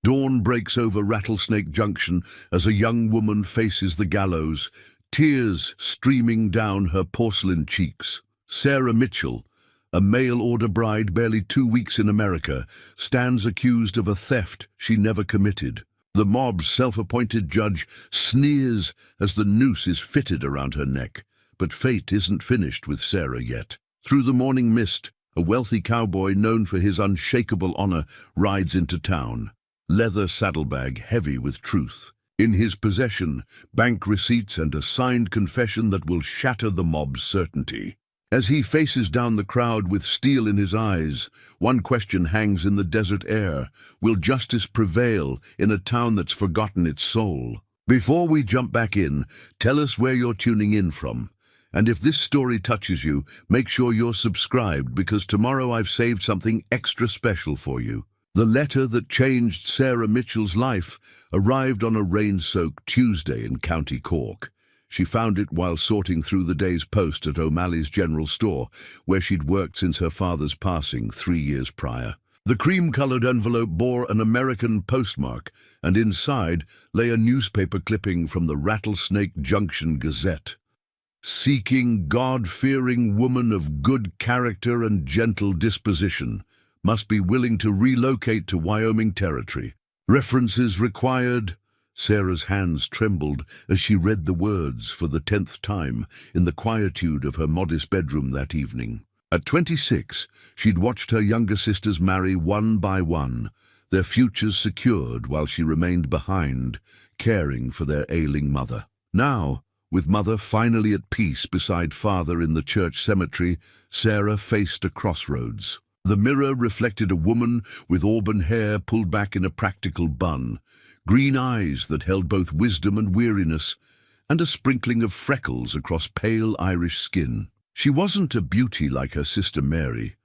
Dawn breaks over Rattlesnake Junction as a young woman faces the gallows, tears streaming down her porcelain cheeks. Sarah Mitchell, a mail-order bride barely 2 weeks in America, stands accused of a theft she never committed. The mob's self-appointed judge sneers as the noose is fitted around her neck. But fate isn't finished with Sarah yet. Through the morning mist, a wealthy cowboy known for his unshakable honor rides into town, leather saddlebag heavy with truth. In his possession, bank receipts and a signed confession that will shatter the mob's certainty. As he faces down the crowd with steel in his eyes, one question hangs in the desert air. Will justice prevail in a town that's forgotten its soul? Before we jump back in, tell us where you're tuning in from. And if this story touches you, make sure you're subscribed, because tomorrow I've saved something extra special for you. The letter that changed Sarah Mitchell's life arrived on a rain-soaked Tuesday in County Cork. She found it while sorting through the day's post at O'Malley's General Store, where she'd worked since her father's passing 3 years prior. The cream-colored envelope bore an American postmark, and inside lay a newspaper clipping from the Rattlesnake Junction Gazette. Seeking God-fearing woman of good character and gentle disposition, must be willing to relocate to Wyoming Territory. References required. Sarah's hands trembled as she read the words for the 10th time in the quietude of her modest bedroom that evening. At 26, she'd watched her younger sisters marry one by one, their futures secured while she remained behind, caring for their ailing mother. Now, with mother finally at peace beside father in the church cemetery, Sarah faced a crossroads. The mirror reflected a woman with auburn hair pulled back in a practical bun, green eyes that held both wisdom and weariness, and a sprinkling of freckles across pale Irish skin. She wasn't a beauty like her sister Mary,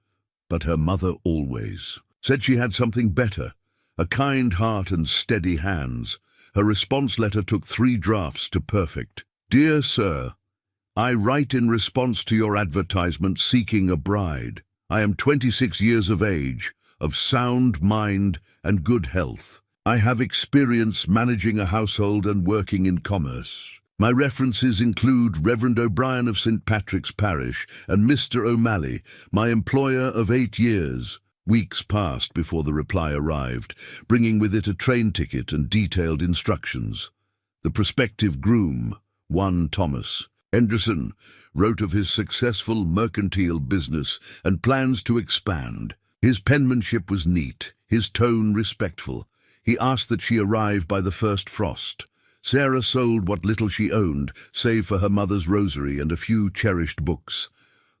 but her mother always said she had something better, a kind heart and steady hands. Her response letter took 3 drafts to perfect. Dear Sir, I write in response to your advertisement seeking a bride. I am 26 years of age, of sound mind and good health. I have experience managing a household and working in commerce. My references include Reverend O'Brien of St. Patrick's Parish and Mr. O'Malley, my employer of 8 years. Weeks passed before the reply arrived, bringing with it a train ticket and detailed instructions. The prospective groom, one Thomas Henderson, wrote of his successful mercantile business and plans to expand. His penmanship was neat, his tone respectful. He asked that she arrive by the first frost. Sarah sold what little she owned, save for her mother's rosary and a few cherished books.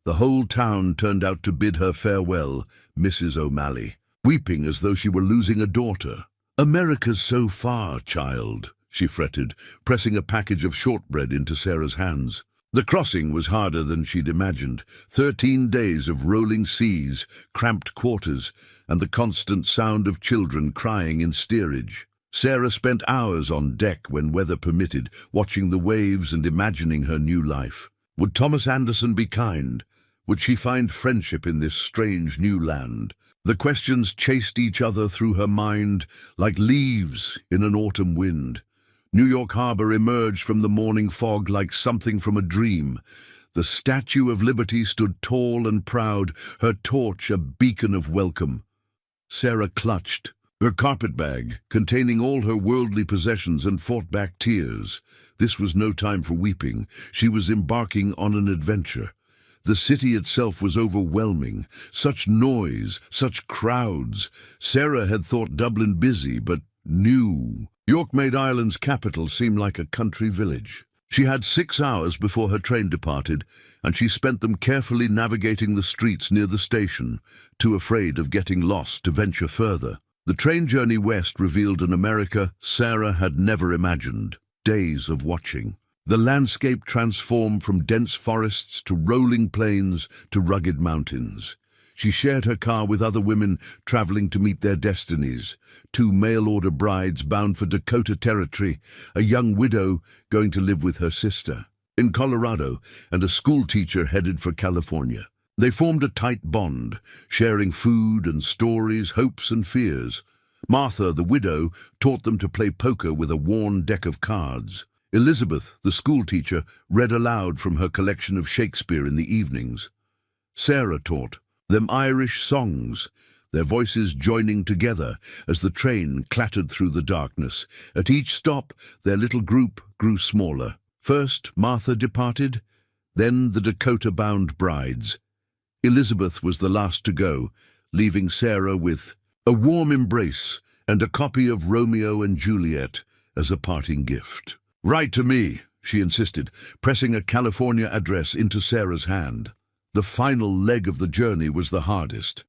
The whole town turned out to bid her farewell, Mrs. O'Malley, weeping as though she were losing a daughter. America's so far, child, she fretted, pressing a package of shortbread into Sarah's hands. The crossing was harder than she'd imagined. 13 days of rolling seas, cramped quarters, and the constant sound of children crying in steerage. Sarah spent hours on deck when weather permitted, watching the waves and imagining her new life. Would Thomas Anderson be kind? Would she find friendship in this strange new land? The questions chased each other through her mind like leaves in an autumn wind. New York Harbor emerged from the morning fog like something from a dream. The Statue of Liberty stood tall and proud, her torch a beacon of welcome. Sarah clutched her carpetbag, containing all her worldly possessions, and fought back tears. This was no time for weeping. She was embarking on an adventure. The city itself was overwhelming. Such noise, such crowds. Sarah had thought Dublin busy, but new. York made Ireland's capital seem like a country village. She had 6 hours before her train departed, and she spent them carefully navigating the streets near the station, too afraid of getting lost to venture further. The train journey west revealed an America Sarah had never imagined. Days of watching. The landscape transformed from dense forests to rolling plains to rugged mountains. She shared her car with other women traveling to meet their destinies. 2 mail-order brides bound for Dakota Territory, a young widow going to live with her sister in Colorado, and a school teacher headed for California. They formed a tight bond, sharing food and stories, hopes and fears. Martha, the widow, taught them to play poker with a worn deck of cards. Elizabeth, the schoolteacher, read aloud from her collection of Shakespeare in the evenings. Sarah taught them Irish songs, their voices joining together as the train clattered through the darkness. At each stop, their little group grew smaller. First, Martha departed, then the Dakota-bound brides. Elizabeth was the last to go, leaving Sarah with a warm embrace and a copy of Romeo and Juliet as a parting gift. "Write to me," she insisted, pressing a California address into Sarah's hand. The final leg of the journey was the hardest.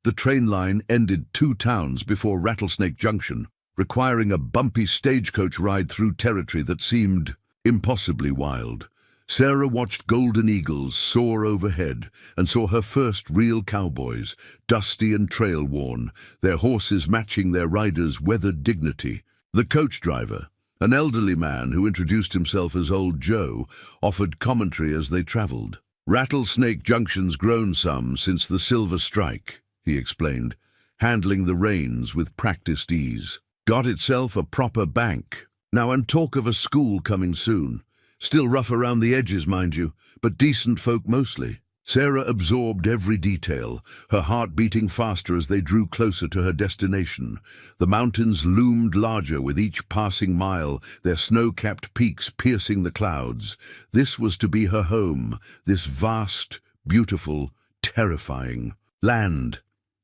The train line ended 2 towns before Rattlesnake Junction, requiring a bumpy stagecoach ride through territory that seemed impossibly wild. Sarah watched golden eagles soar overhead and saw her first real cowboys, dusty and trail-worn, their horses matching their riders' weathered dignity. The coach driver, an elderly man who introduced himself as Old Joe, offered commentary as they traveled. "Rattlesnake Junction's grown some since the Silver Strike," he explained, handling the reins with practiced ease. "Got itself a proper bank. Now, and talk of a school coming soon. Still rough around the edges, mind you, but decent folk mostly." Sarah absorbed every detail, her heart beating faster as they drew closer to her destination. The mountains loomed larger with each passing mile, their snow-capped peaks piercing the clouds. This was to be her home, this vast, beautiful, terrifying land.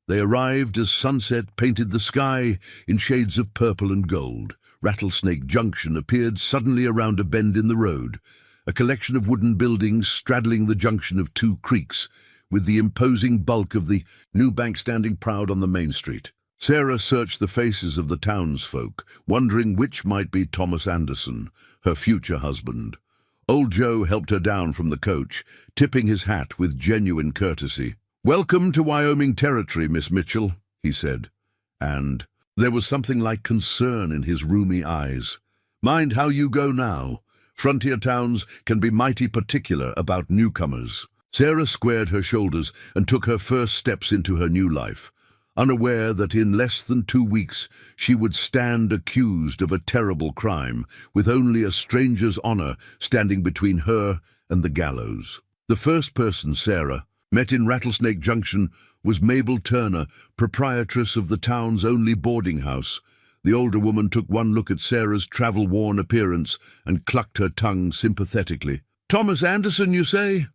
They arrived as sunset painted the sky in shades of purple and gold. Rattlesnake Junction appeared suddenly around a bend in the road, a collection of wooden buildings straddling the junction of 2 creeks, with the imposing bulk of the new bank standing proud on the main street. Sarah searched the faces of the townsfolk, wondering which might be Thomas Anderson, her future husband. Old Joe helped her down from the coach, tipping his hat with genuine courtesy. "Welcome to Wyoming Territory, Miss Mitchell," he said, and there was something like concern in his rheumy eyes. "Mind how you go now. Frontier towns can be mighty particular about newcomers." Sarah squared her shoulders and took her first steps into her new life, unaware that in less than 2 weeks she would stand accused of a terrible crime, with only a stranger's honor standing between her and the gallows. The first person Sarah met in Rattlesnake Junction was Mabel Turner, proprietress of the town's only boarding house. The older woman took one look at Sarah's travel-worn appearance and clucked her tongue sympathetically. "Thomas Anderson, you say?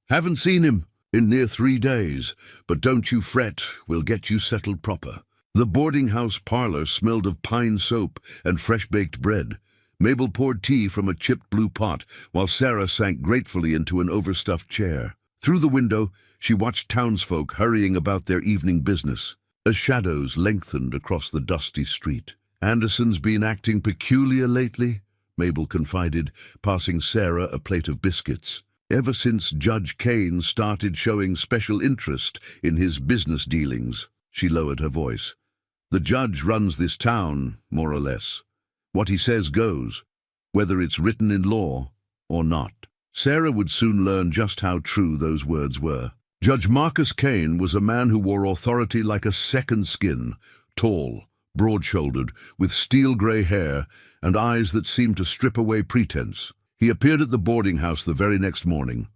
Haven't seen him in near 3 days, but don't you fret, we'll get you settled proper." The boarding house parlor smelled of pine soap and fresh-baked bread. Mabel poured tea from a chipped blue pot, while Sarah sank gratefully into an overstuffed chair. Through the window, she watched townsfolk hurrying about their evening business, as shadows lengthened across the dusty street. "Anderson's been acting peculiar lately," Mabel confided, passing Sarah a plate of biscuits. "Ever since Judge Kane started showing special interest in his business dealings." She lowered her voice. "The judge runs this town, more or less. What he says goes, whether it's written in law or not." Sarah would soon learn just how true those words were. Judge Marcus Kane was a man who wore authority like a second skin, tall, broad-shouldered, with steel-grey hair and eyes that seemed to strip away pretense. He appeared at the boarding house the very next morning,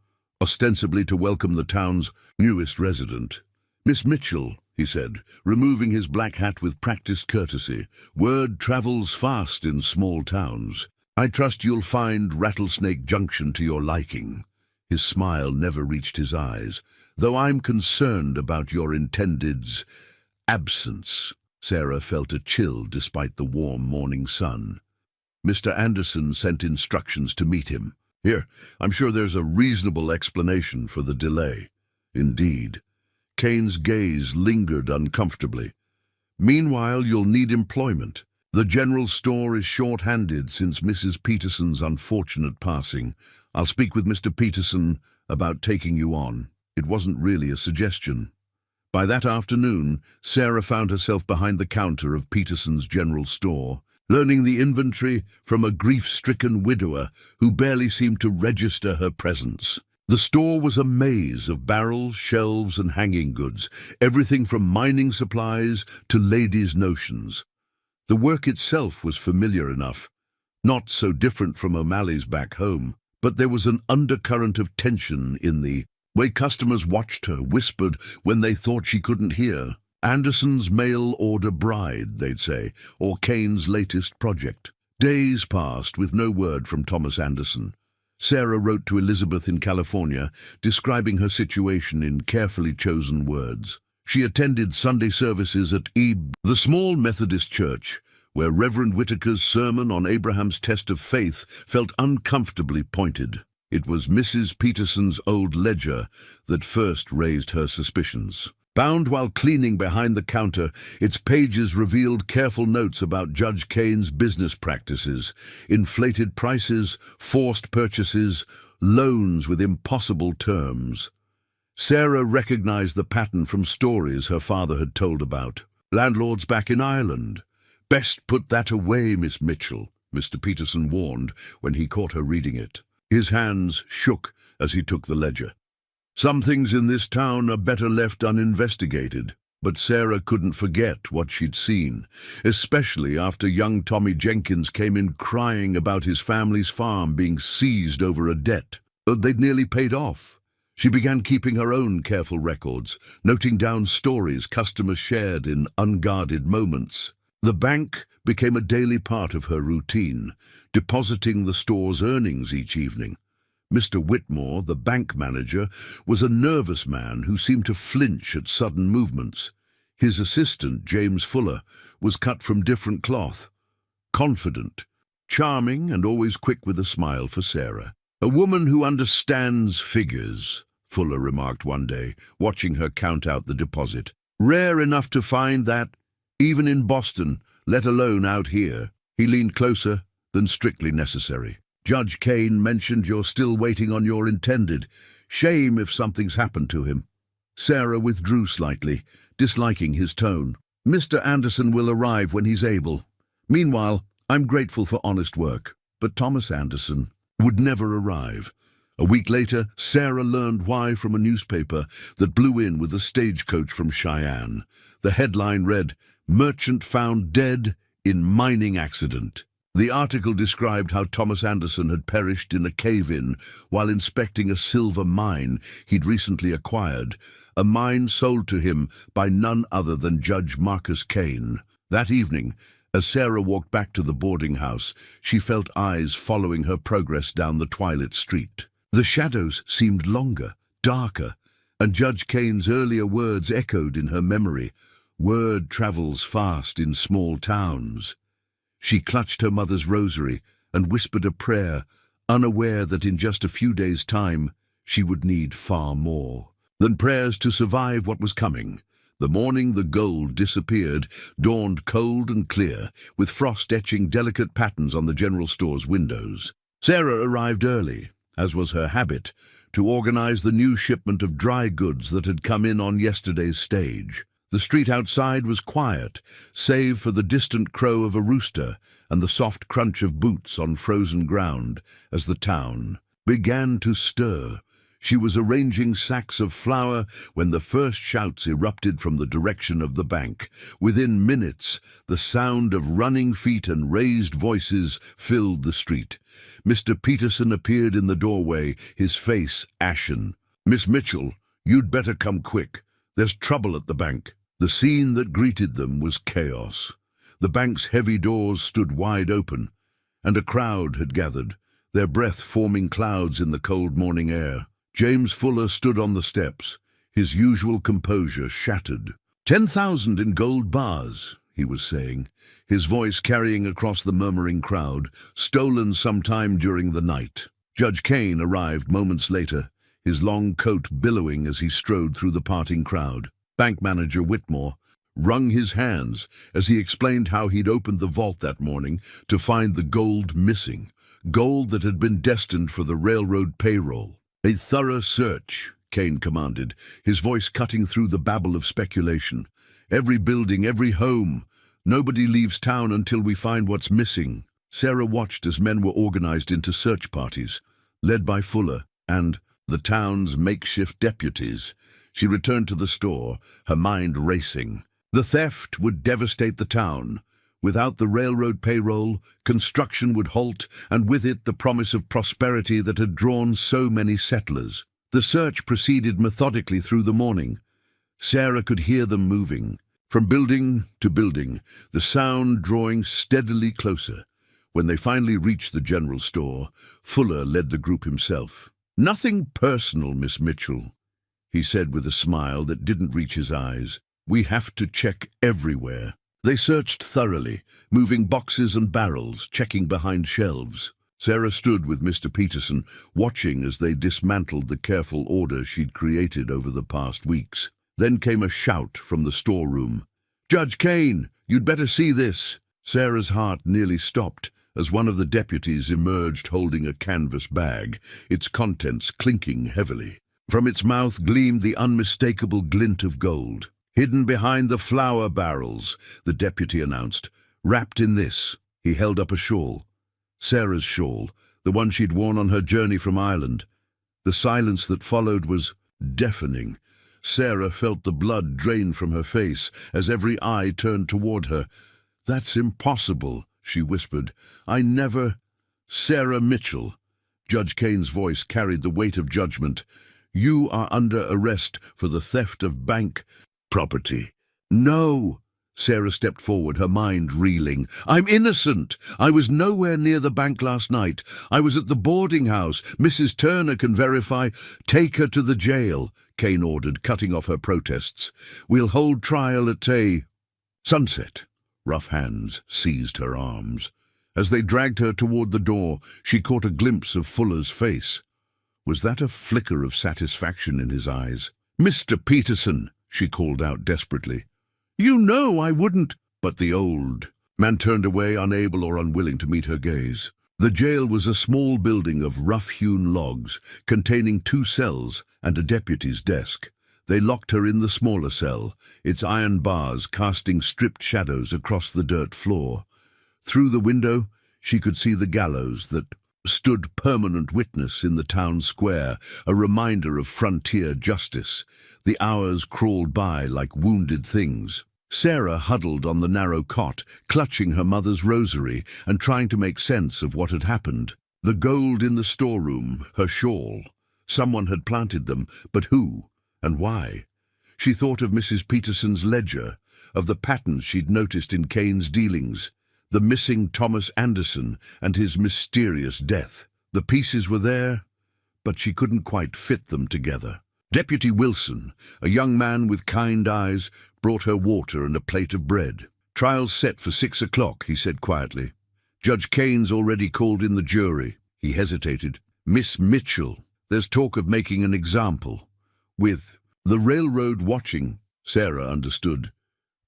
ostensibly to welcome the town's newest resident. "Miss Mitchell," he said, removing his black hat with practiced courtesy. "Word travels fast in small towns. I trust you'll find Rattlesnake Junction to your liking." His smile never reached his eyes. "Though I'm concerned about your intended's absence." Sarah felt a chill despite the warm morning sun. "Mr. Anderson sent instructions to meet him. Here, I'm sure there's a reasonable explanation for the delay." "Indeed." Kane's gaze lingered uncomfortably. "Meanwhile, you'll need employment. The general store is short-handed since Mrs. Peterson's unfortunate passing. I'll speak with Mr. Peterson about taking you on." It wasn't really a suggestion. By that afternoon, Sarah found herself behind the counter of Peterson's general store, learning the inventory from a grief-stricken widower who barely seemed to register her presence. The store was a maze of barrels, shelves, and hanging goods, everything from mining supplies to ladies' notions. The work itself was familiar enough, not so different from O'Malley's back home, but there was an undercurrent of tension in the way customers watched her, whispered when they thought she couldn't hear. Anderson's mail-order bride, they'd say, or Kane's latest project. Days passed with no word from Thomas Anderson. Sarah wrote to Elizabeth in California, describing her situation in carefully chosen words. She attended Sunday services at the small Methodist church, where Reverend Whitaker's sermon on Abraham's test of faith felt uncomfortably pointed. It was Mrs. Peterson's old ledger that first raised her suspicions. Bound while cleaning behind the counter, its pages revealed careful notes about Judge Kane's business practices, inflated prices, forced purchases, loans with impossible terms. Sarah recognized the pattern from stories her father had told about. Landlords back in Ireland. "Best put that away, Miss Mitchell," Mr. Peterson warned when he caught her reading it. His hands shook as he took the ledger. Some things in this town are better left uninvestigated, but Sarah couldn't forget what she'd seen, especially after young Tommy Jenkins came in crying about his family's farm being seized over a debt they'd nearly paid off. She began keeping her own careful records, noting down stories customers shared in unguarded moments. The bank became a daily part of her routine, depositing the store's earnings each evening. Mr. Whitmore, the bank manager, was a nervous man who seemed to flinch at sudden movements. His assistant, James Fuller, was cut from different cloth. Confident, charming, and always quick with a smile for Sarah. "A woman who understands figures," Fuller remarked one day, watching her count out the deposit. "Rare enough to find that, even in Boston, let alone out here." He leaned closer than strictly necessary. "Judge Kane mentioned you're still waiting on your intended. Shame if something's happened to him." Sarah withdrew slightly, disliking his tone. "Mr. Anderson will arrive when he's able. Meanwhile, I'm grateful for honest work." But Thomas Anderson would never arrive. A week later, Sarah learned why from a newspaper that blew in with a stagecoach from Cheyenne. The headline read, "Merchant found dead in mining accident." The article described how Thomas Anderson had perished in a cave-in while inspecting a silver mine he'd recently acquired, a mine sold to him by none other than Judge Marcus Kane. That evening, as Sarah walked back to the boarding house, she felt eyes following her progress down the twilit street. The shadows seemed longer, darker, and Judge Kane's earlier words echoed in her memory. Word travels fast in small towns. She clutched her mother's rosary and whispered a prayer, unaware that in just a few days' time she would need far more than prayers to survive what was coming. The morning the gold disappeared dawned cold and clear, with frost etching delicate patterns on the general store's windows. Sarah arrived early, as was her habit, to organize the new shipment of dry goods that had come in on yesterday's stage. The street outside was quiet, save for the distant crow of a rooster and the soft crunch of boots on frozen ground as the town began to stir. She was arranging sacks of flour when the first shouts erupted from the direction of the bank. Within minutes, the sound of running feet and raised voices filled the street. Mr. Peterson appeared in the doorway, his face ashen. "Miss Mitchell, you'd better come quick. There's trouble at the bank." The scene that greeted them was chaos. The bank's heavy doors stood wide open, and a crowd had gathered, their breath forming clouds in the cold morning air. James Fuller stood on the steps, his usual composure shattered. 10,000 in gold bars, he was saying, his voice carrying across the murmuring crowd, stolen sometime during the night. Judge Kane arrived moments later, his long coat billowing as he strode through the parting crowd. Bank manager Whitmore wrung his hands as he explained how he'd opened the vault that morning to find the gold missing, gold that had been destined for the railroad payroll. "A thorough search," Kane commanded, his voice cutting through the babble of speculation. "Every building, every home. Nobody leaves town until we find what's missing." Sarah watched as men were organized into search parties, led by Fuller, and, the town's makeshift deputies. She returned to the store, her mind racing. The theft would devastate the town. Without the railroad payroll, construction would halt, and with it the promise of prosperity that had drawn so many settlers. The search proceeded methodically through the morning. Sarah could hear them moving. From building to building, the sound drawing steadily closer. When they finally reached the general store, Fuller led the group himself. "Nothing personal, Miss Mitchell," he said with a smile that didn't reach his eyes. "We have to check everywhere." They searched thoroughly, moving boxes and barrels, checking behind shelves. Sarah stood with Mr. Peterson, watching as they dismantled the careful order she'd created over the past weeks. Then came a shout from the storeroom. "Judge Kane, you'd better see this." Sarah's heart nearly stopped as one of the deputies emerged holding a canvas bag, its contents clinking heavily. From its mouth gleamed the unmistakable glint of gold. "Hidden behind the flour barrels," the deputy announced. "Wrapped in this." He held up a shawl. Sarah's shawl, the one she'd worn on her journey from Ireland. The silence that followed was deafening. Sarah felt the blood drain from her face as every eye turned toward her. "That's impossible," she whispered. "I never—" "Sarah Mitchell." Judge Kane's voice carried the weight of judgment. "You are under arrest for the theft of bank property." "No!" Sarah stepped forward, her mind reeling. "I'm innocent. I was nowhere near the bank last night. I was at the boarding house. Mrs. Turner can verify." "Take her to the jail," Kane ordered, cutting off her protests. "We'll hold trial at sunset." Rough hands seized her arms. As they dragged her toward the door, she caught a glimpse of Fuller's face. Was that a flicker of satisfaction in his eyes? "Mr. Peterson," she called out desperately. "You know I wouldn't—" But the old man turned away, unable or unwilling to meet her gaze. The jail was a small building of rough-hewn logs, containing 2 cells and a deputy's desk. They locked her in the smaller cell, its iron bars casting stripped shadows across the dirt floor. Through the window, she could see the gallows that stood permanent witness in the town square, a reminder of frontier justice. The hours crawled by like wounded things. Sarah huddled on the narrow cot, clutching her mother's rosary and trying to make sense of what had happened. The gold in the storeroom, her shawl. Someone had planted them, but who and why? She thought of Mrs. Peterson's ledger, of the patterns she'd noticed in Kane's dealings, the missing Thomas Anderson and his mysterious death. The pieces were there, but she couldn't quite fit them together. Deputy Wilson, a young man with kind eyes, brought her water and a plate of bread. "Trial's set for 6 o'clock, he said quietly. "Judge Kane's already called in the jury." He hesitated. "Miss Mitchell, there's talk of making an example. With the railroad watching," Sarah understood.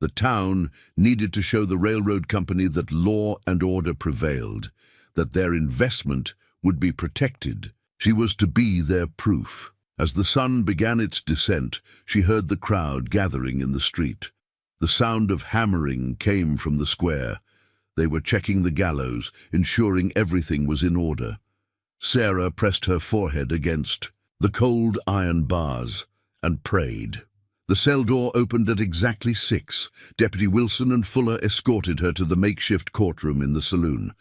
The town needed to show the railroad company that law and order prevailed, that their investment would be protected. She was to be their proof. As the sun began its descent, she heard the crowd gathering in the street. The sound of hammering came from the square. They were checking the gallows, ensuring everything was in order. Sarah pressed her forehead against the cold iron bars and prayed. The cell door opened at exactly 6. Deputy Wilson and Fuller escorted her to the makeshift courtroom in the saloon.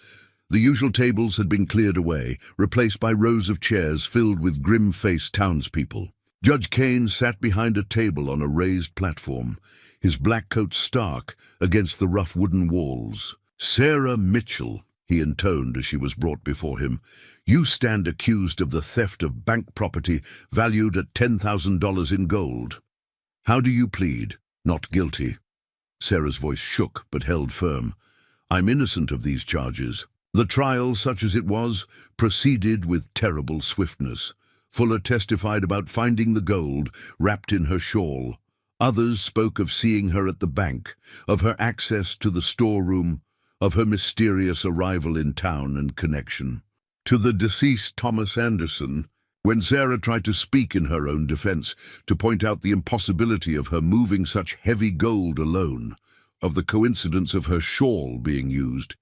The usual tables had been cleared away, replaced by rows of chairs filled with grim-faced townspeople. Judge Kane sat behind a table on a raised platform, his black coat stark against the rough wooden walls. "Sarah Mitchell," he intoned as she was brought before him, "you stand accused of the theft of bank property valued at $10,000 in gold. How do you plead?" "Not guilty." Sarah's voice shook but held firm. "I'm innocent of these charges." The trial, such as it was, proceeded with terrible swiftness. Fuller testified about finding the gold wrapped in her shawl. Others spoke of seeing her at the bank, of her access to the storeroom, of her mysterious arrival in town and connection. To the deceased Thomas Anderson, when Sarah tried to speak in her own defense, to point out the impossibility of her moving such heavy gold alone, of the coincidence of her shawl being used,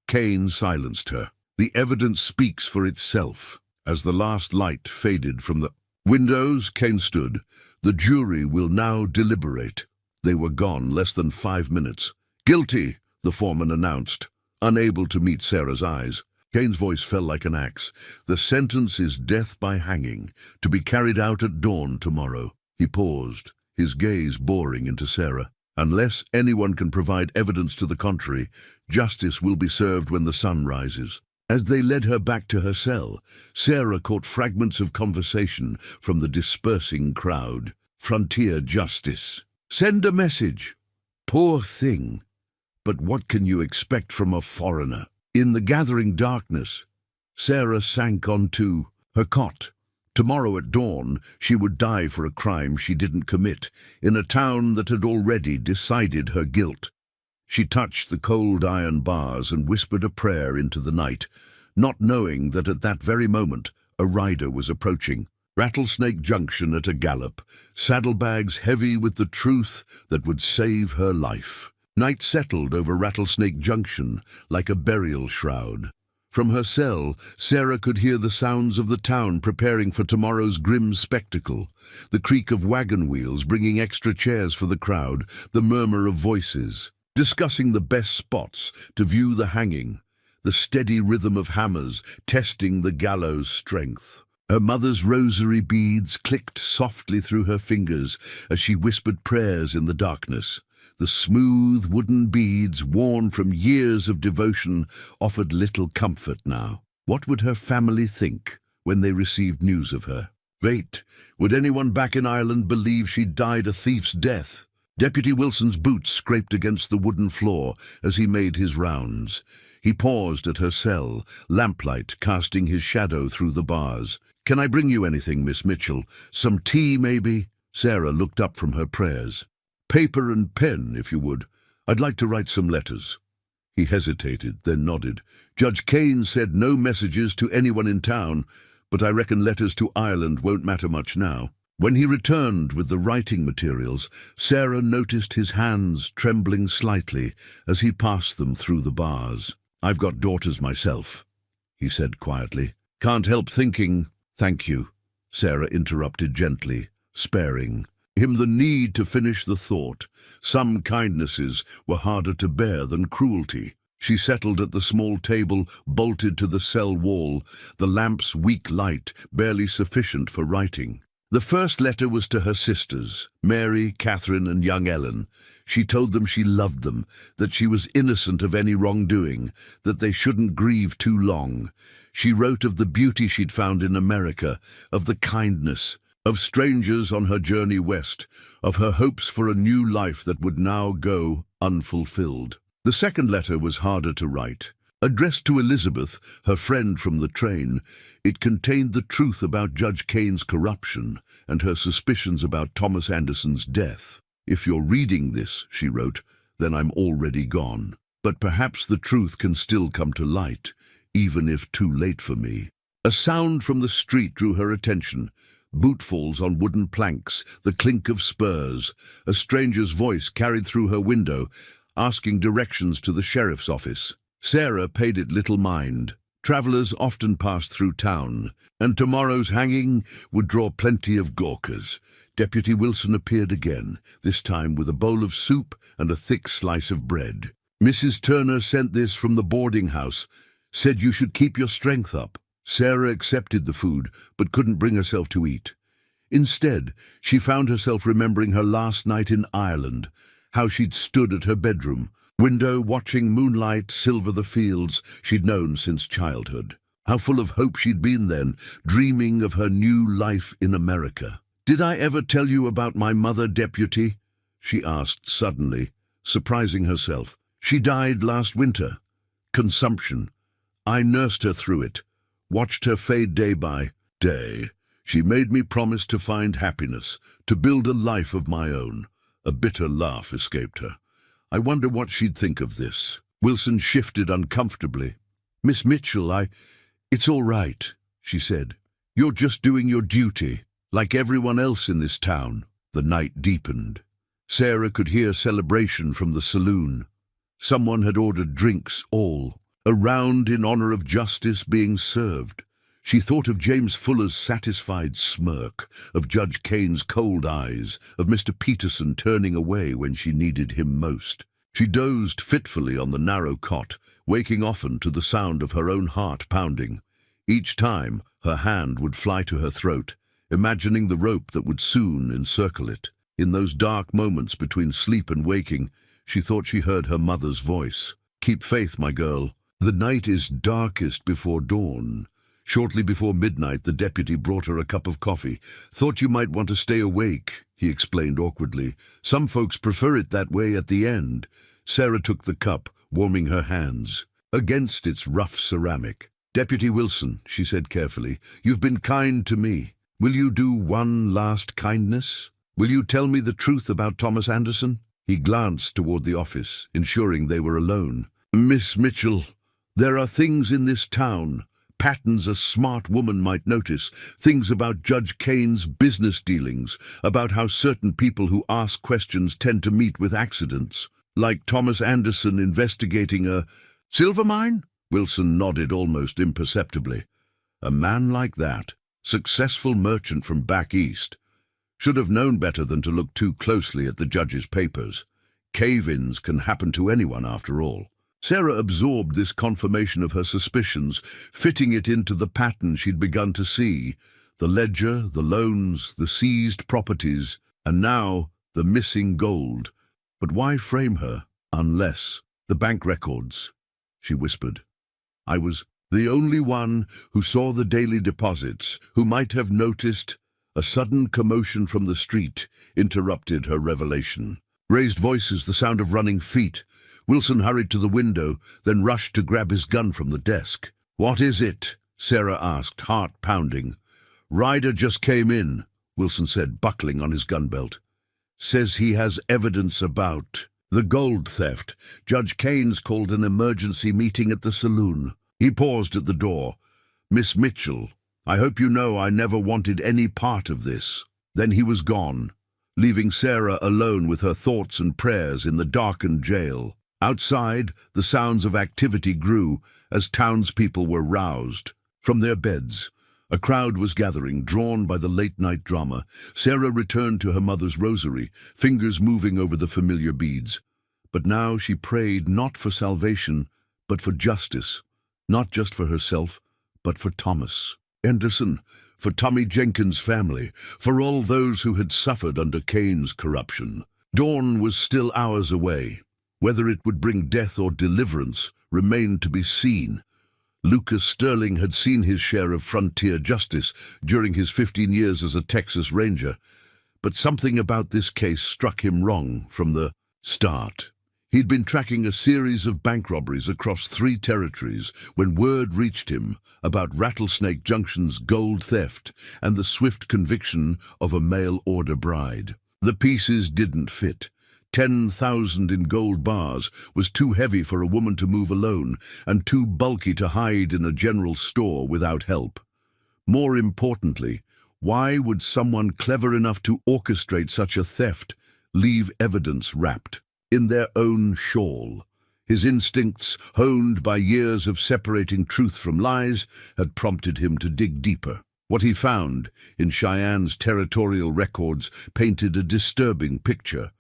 Kane silenced her. The evidence speaks for itself. As the last light faded from the Windows, Kane stood. The jury will now deliberate. They were gone less than 5 minutes. Guilty, the foreman announced, unable to meet Sarah's eyes. Kane's voice fell like an axe. The sentence is death by hanging, to be carried out at dawn tomorrow. He paused, his gaze boring into Sarah. Unless anyone can provide evidence to the contrary, justice will be served when the sun rises. As they led her back to her cell, Sarah caught fragments of conversation from the dispersing crowd. Frontier justice. Send a message. Poor thing. But what can you expect from a foreigner? In the gathering darkness, Sarah sank onto her cot. Tomorrow at dawn, she would die for a crime she didn't commit, in a town that had already decided her guilt. She touched the cold iron bars and whispered a prayer into the night, not knowing that at that very moment a rider was approaching. Rattlesnake Junction at a gallop, saddlebags heavy with the truth that would save her life. Night settled over Rattlesnake Junction like a burial shroud. From her cell, Sarah could hear the sounds of the town preparing for tomorrow's grim spectacle. The creak of wagon wheels bringing extra chairs for the crowd, the murmur of voices, discussing the best spots to view the hanging, the steady rhythm of hammers testing the gallows' strength. Her mother's rosary beads clicked softly through her fingers as she whispered prayers in the darkness. The smooth wooden beads, worn from years of devotion, offered little comfort now. What would her family think when they received news of her? Wait, would anyone back in Ireland believe she'd died a thief's death? Deputy Wilson's boots scraped against the wooden floor as he made his rounds. He paused at her cell, lamplight casting his shadow through the bars. "Can I bring you anything, Miss Mitchell? Some tea, maybe?" Sarah looked up from her prayers. "Paper and pen, if you would. I'd like to write some letters." He hesitated, then nodded. "Judge Kane said no messages to anyone in town, but I reckon letters to Ireland won't matter much now." When he returned with the writing materials, Sarah noticed his hands trembling slightly as he passed them through the bars. "I've got daughters myself," he said quietly. "Can't help thinking—" "Thank you," Sarah interrupted gently, sparing him the need to finish the thought. Some kindnesses were harder to bear than cruelty. She settled at the small table bolted to the cell wall, the lamp's weak light barely sufficient for writing. The first letter was to her sisters, Mary, Catherine, and young Ellen. She told them she loved them, that she was innocent of any wrongdoing, that they shouldn't grieve too long. She wrote of the beauty she'd found in America, of the kindness, of strangers on her journey west, of her hopes for a new life that would now go unfulfilled. The second letter was harder to write. Addressed to Elizabeth, her friend from the train, it contained the truth about Judge Kane's corruption and her suspicions about Thomas Anderson's death. "If you're reading this," she wrote, "then I'm already gone. But perhaps the truth can still come to light, even if too late for me." A sound from the street drew her attention. Bootfalls on wooden planks, the clink of spurs. A stranger's voice carried through her window, asking directions to the sheriff's office. Sarah paid it little mind. Travellers often passed through town, and tomorrow's hanging would draw plenty of gawkers. Deputy Wilson appeared again, this time with a bowl of soup and a thick slice of bread. "Mrs. Turner sent this from the boarding house. Said you should keep your strength up." Sarah accepted the food, but couldn't bring herself to eat. Instead, she found herself remembering her last night in Ireland, how she'd stood at her bedroom window watching moonlight silver the fields she'd known since childhood. How full of hope she'd been then, dreaming of her new life in America. "Did I ever tell you about my mother, Deputy?" she asked suddenly, surprising herself. "She died last winter. Consumption. I nursed her through it, watched her fade day by day. She made me promise to find happiness, to build a life of my own." A bitter laugh escaped her. "I wonder what she'd think of this." Wilson shifted uncomfortably. "Miss Mitchell, It's all right," she said. "You're just doing your duty, like everyone else in this town." The night deepened. Sarah could hear celebration from the saloon. Someone had ordered drinks, a round in honor of justice being served. She thought of James Fuller's satisfied smirk, of Judge Kane's cold eyes, of Mr. Peterson turning away when she needed him most. She dozed fitfully on the narrow cot, waking often to the sound of her own heart pounding. Each time, her hand would fly to her throat, imagining the rope that would soon encircle it. In those dark moments between sleep and waking, she thought she heard her mother's voice. "Keep faith, my girl. The night is darkest before dawn." Shortly before midnight, the deputy brought her a cup of coffee. "Thought you might want to stay awake," he explained awkwardly. "Some folks prefer it that way at the end." Sarah took the cup, warming her hands against its rough ceramic. "Deputy Wilson," she said carefully, "you've been kind to me. Will you do one last kindness? Will you tell me the truth about Thomas Anderson?" He glanced toward the office, ensuring they were alone. "Miss Mitchell, there are things in this town, patterns a smart woman might notice, things about Judge Kane's business dealings, about how certain people who ask questions tend to meet with accidents, like Thomas Anderson investigating a silver mine." Wilson nodded almost imperceptibly. A man like that, successful merchant from back east, should have known better than to look too closely at the judge's papers. Cave-ins can happen to anyone, after all. Sarah absorbed this confirmation of her suspicions, fitting it into the pattern she'd begun to see. The ledger, the loans, the seized properties, and now the missing gold. But why frame her, unless the bank records? She whispered. "I was the only one who saw the daily deposits, who might have noticed." A sudden commotion from the street interrupted her revelation. Raised voices, the sound of running feet. Wilson hurried to the window, then rushed to grab his gun from the desk. "What is it?" Sarah asked, heart pounding. "Ryder just came in," Wilson said, buckling on his gun belt. "Says he has evidence about the gold theft. Judge Kane's called an emergency meeting at the saloon." He paused at the door. "Miss Mitchell, I hope you know I never wanted any part of this." Then he was gone, leaving Sarah alone with her thoughts and prayers in the darkened jail. Outside, the sounds of activity grew as townspeople were roused from their beds. A crowd was gathering, drawn by the late-night drama. Sarah returned to her mother's rosary, fingers moving over the familiar beads. But now she prayed not for salvation, but for justice, not just for herself, but for Thomas Anderson, for Tommy Jenkins' family, for all those who had suffered under Kane's corruption. Dawn was still hours away. Whether it would bring death or deliverance remained to be seen. Lucas Sterling had seen his share of frontier justice during his 15 years as a Texas Ranger, but something about this case struck him wrong from the start. He'd been tracking a series of bank robberies across 3 territories when word reached him about Rattlesnake Junction's gold theft and the swift conviction of a mail-order bride. The pieces didn't fit. 10,000 in gold bars was too heavy for a woman to move alone and too bulky to hide in a general store without help. More importantly, why would someone clever enough to orchestrate such a theft leave evidence wrapped in their own shawl? His instincts, honed by years of separating truth from lies, had prompted him to dig deeper. What he found in Cheyenne's territorial records painted a disturbing picture.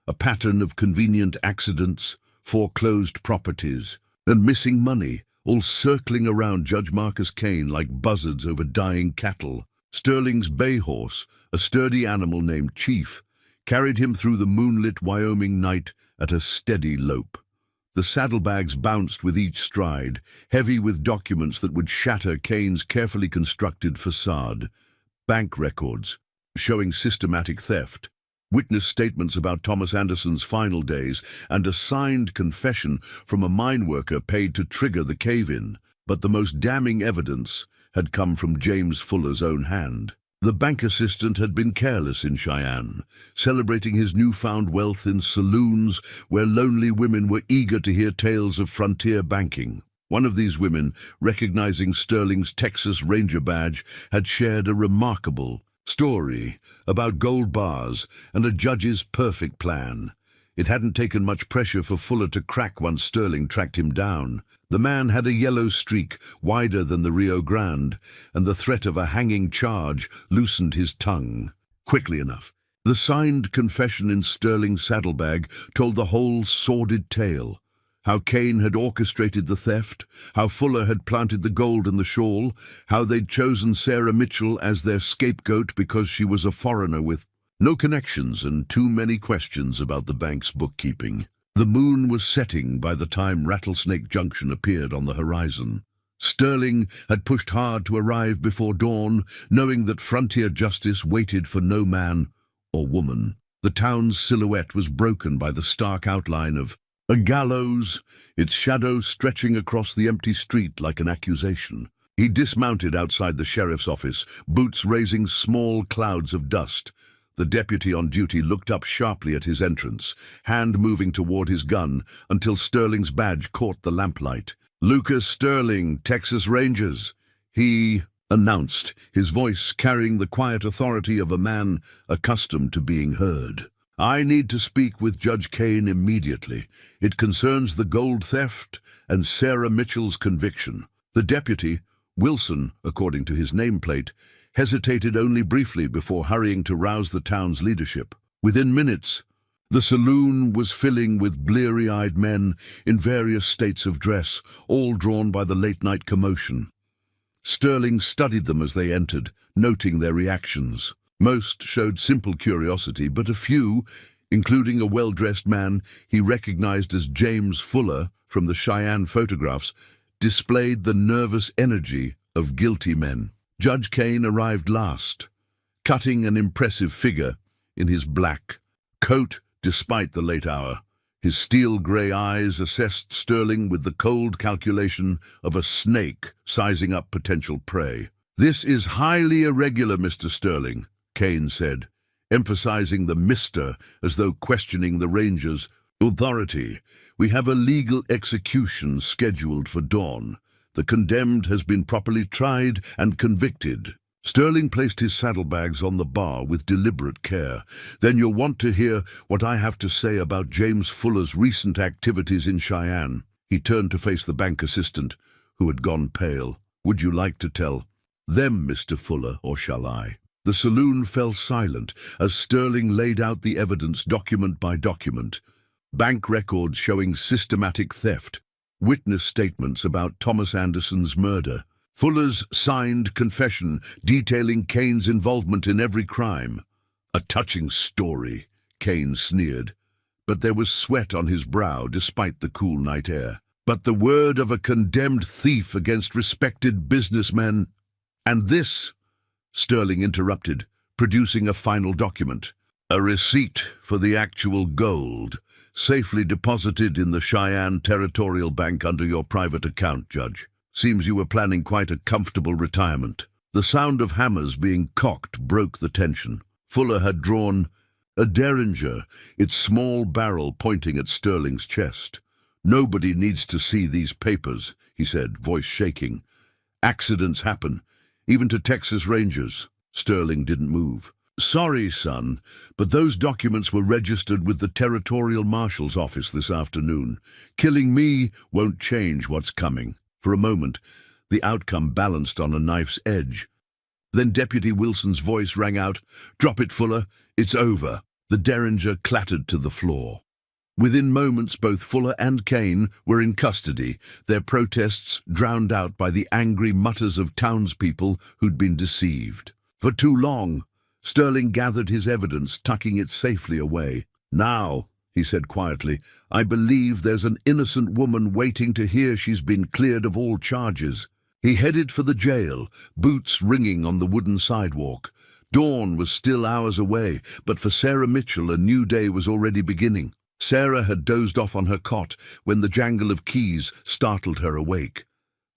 A pattern of convenient accidents, foreclosed properties, and missing money, all circling around Judge Marcus Kane like buzzards over dying cattle. Sterling's bay horse, a sturdy animal named Chief, carried him through the moonlit Wyoming night at a steady lope. The saddlebags bounced with each stride, heavy with documents that would shatter Kane's carefully constructed facade. Bank records, showing systematic theft, witness statements about Thomas Anderson's final days, and a signed confession from a mine worker paid to trigger the cave-in. But the most damning evidence had come from James Fuller's own hand. The bank assistant had been careless in Cheyenne, celebrating his newfound wealth in saloons where lonely women were eager to hear tales of frontier banking. One of these women, recognizing Sterling's Texas Ranger badge, had shared a remarkable story about gold bars and a judge's perfect plan. It hadn't taken much pressure for Fuller to crack once Sterling tracked him down. The man had a yellow streak, wider than the Rio Grande, and the threat of a hanging charge loosened his tongue. Quickly enough. The signed confession in Sterling's saddlebag told the whole sordid tale. How Kane had orchestrated the theft, how Fuller had planted the gold in the shawl, how they'd chosen Sarah Mitchell as their scapegoat because she was a foreigner with no connections and too many questions about the bank's bookkeeping. The moon was setting by the time Rattlesnake Junction appeared on the horizon. Sterling had pushed hard to arrive before dawn, knowing that frontier justice waited for no man or woman. The town's silhouette was broken by the stark outline of a gallows, its shadow stretching across the empty street like an accusation. He dismounted outside the sheriff's office, boots raising small clouds of dust. The deputy on duty looked up sharply at his entrance, hand moving toward his gun until Sterling's badge caught the lamplight. "Lucas Sterling, Texas Rangers," he announced, his voice carrying the quiet authority of a man accustomed to being heard. "I need to speak with Judge Kane immediately. It concerns the gold theft and Sarah Mitchell's conviction." The deputy, Wilson, according to his nameplate, hesitated only briefly before hurrying to rouse the town's leadership. Within minutes, the saloon was filling with bleary-eyed men in various states of dress, all drawn by the late-night commotion. Sterling studied them as they entered, noting their reactions. Most showed simple curiosity, but a few, including a well-dressed man he recognized as James Fuller from the Cheyenne photographs, displayed the nervous energy of guilty men. Judge Kane arrived last, cutting an impressive figure in his black coat despite the late hour. His steel-gray eyes assessed Sterling with the cold calculation of a snake sizing up potential prey. "This is highly irregular, Mr. Sterling," Kane said, emphasizing the Mr. as though questioning the Rangers' authority. "We have a legal execution scheduled for dawn. The condemned has been properly tried and convicted." Sterling placed his saddlebags on the bar with deliberate care. "Then you'll want to hear what I have to say about James Fuller's recent activities in Cheyenne." He turned to face the bank assistant, who had gone pale. "Would you like to tell them, Mr. Fuller, or shall I?" The saloon fell silent as Sterling laid out the evidence document by document. Bank records showing systematic theft, witness statements about Thomas Anderson's murder, Fuller's signed confession detailing Kane's involvement in every crime. "A touching story," Kane sneered, but there was sweat on his brow despite the cool night air. "But the word of a condemned thief against respected businessmen, and this," Sterling interrupted, producing a final document. "A receipt for the actual gold, safely deposited in the Cheyenne Territorial Bank under your private account, Judge. Seems you were planning quite a comfortable retirement." The sound of hammers being cocked broke the tension. Fuller had drawn a derringer, its small barrel pointing at Sterling's chest. "Nobody needs to see these papers," he said, voice shaking. "Accidents happen, even to Texas Rangers." Sterling didn't move. "Sorry, son, but those documents were registered with the Territorial Marshal's office this afternoon. Killing me won't change what's coming." For a moment, the outcome balanced on a knife's edge. Then Deputy Wilson's voice rang out, "Drop it, Fuller. It's over." The derringer clattered to the floor. Within moments, both Fuller and Kane were in custody, their protests drowned out by the angry mutters of townspeople who'd been deceived. For too long, Sterling gathered his evidence, tucking it safely away. "Now," he said quietly, "I believe there's an innocent woman waiting to hear she's been cleared of all charges." He headed for the jail, boots ringing on the wooden sidewalk. Dawn was still hours away, but for Sarah Mitchell a new day was already beginning. Sarah had dozed off on her cot when the jangle of keys startled her awake.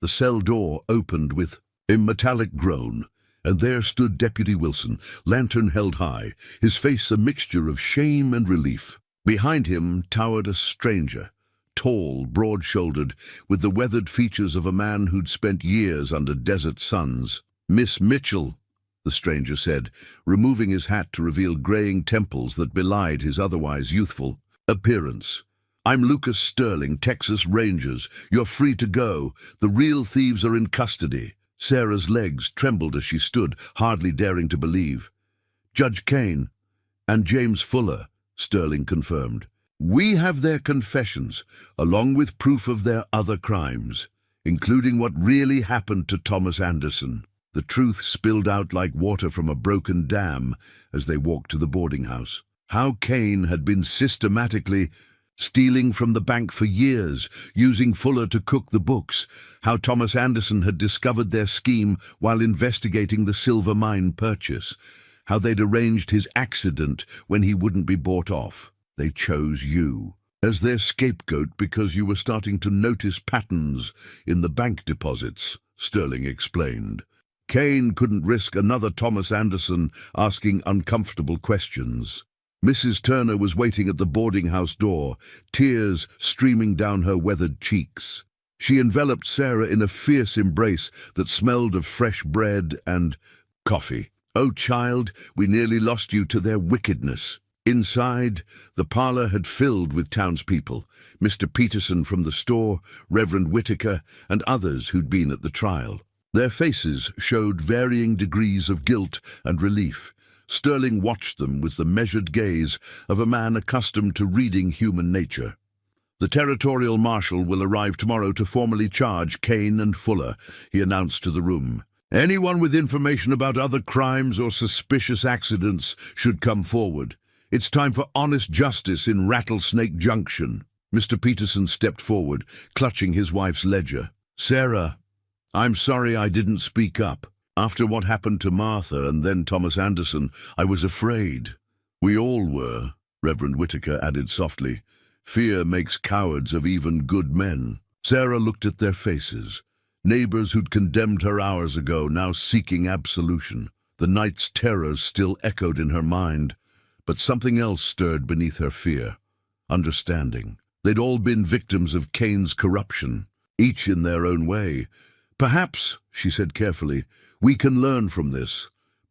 The cell door opened with a metallic groan, and there stood Deputy Wilson, lantern held high, his face a mixture of shame and relief. Behind him towered a stranger, tall, broad-shouldered, with the weathered features of a man who'd spent years under desert suns. "Miss Mitchell," the stranger said, removing his hat to reveal graying temples that belied his otherwise youthful Appearance. I'm Lucas Sterling, Texas Rangers. You're free to go. The real thieves are in custody. Sarah's legs trembled as she stood, hardly daring to believe. Judge Kane and James Fuller, Sterling confirmed. We have their confessions, along with proof of their other crimes, including what really happened to Thomas Anderson. The truth spilled out like water from a broken dam as they walked to the boarding house. How Kane had been systematically stealing from the bank for years, using Fuller to cook the books. How Thomas Anderson had discovered their scheme while investigating the silver mine purchase. How they'd arranged his accident when he wouldn't be bought off. They chose you as their scapegoat because you were starting to notice patterns in the bank deposits, Sterling explained. Kane couldn't risk another Thomas Anderson asking uncomfortable questions. Mrs. Turner was waiting at the boarding house door, tears streaming down her weathered cheeks. She enveloped Sarah in a fierce embrace that smelled of fresh bread and coffee. Oh, child, we nearly lost you to their wickedness. Inside, the parlor had filled with townspeople, Mr. Peterson from the store, Reverend Whitaker, and others who'd been at the trial. Their faces showed varying degrees of guilt and relief. Sterling watched them with the measured gaze of a man accustomed to reading human nature. The territorial marshal will arrive tomorrow to formally charge Kane and Fuller, he announced to the room. Anyone with information about other crimes or suspicious accidents should come forward. It's time for honest justice in Rattlesnake Junction. Mr. Peterson stepped forward, clutching his wife's ledger. Sarah, I'm sorry I didn't speak up. After what happened to Martha and then Thomas Anderson, I was afraid. We all were, Reverend Whitaker added softly. Fear makes cowards of even good men. Sarah looked at their faces. Neighbors who'd condemned her hours ago, now seeking absolution. The night's terrors still echoed in her mind, but something else stirred beneath her fear. Understanding. They'd all been victims of Kane's corruption, each in their own way. Perhaps, she said carefully, we can learn from this.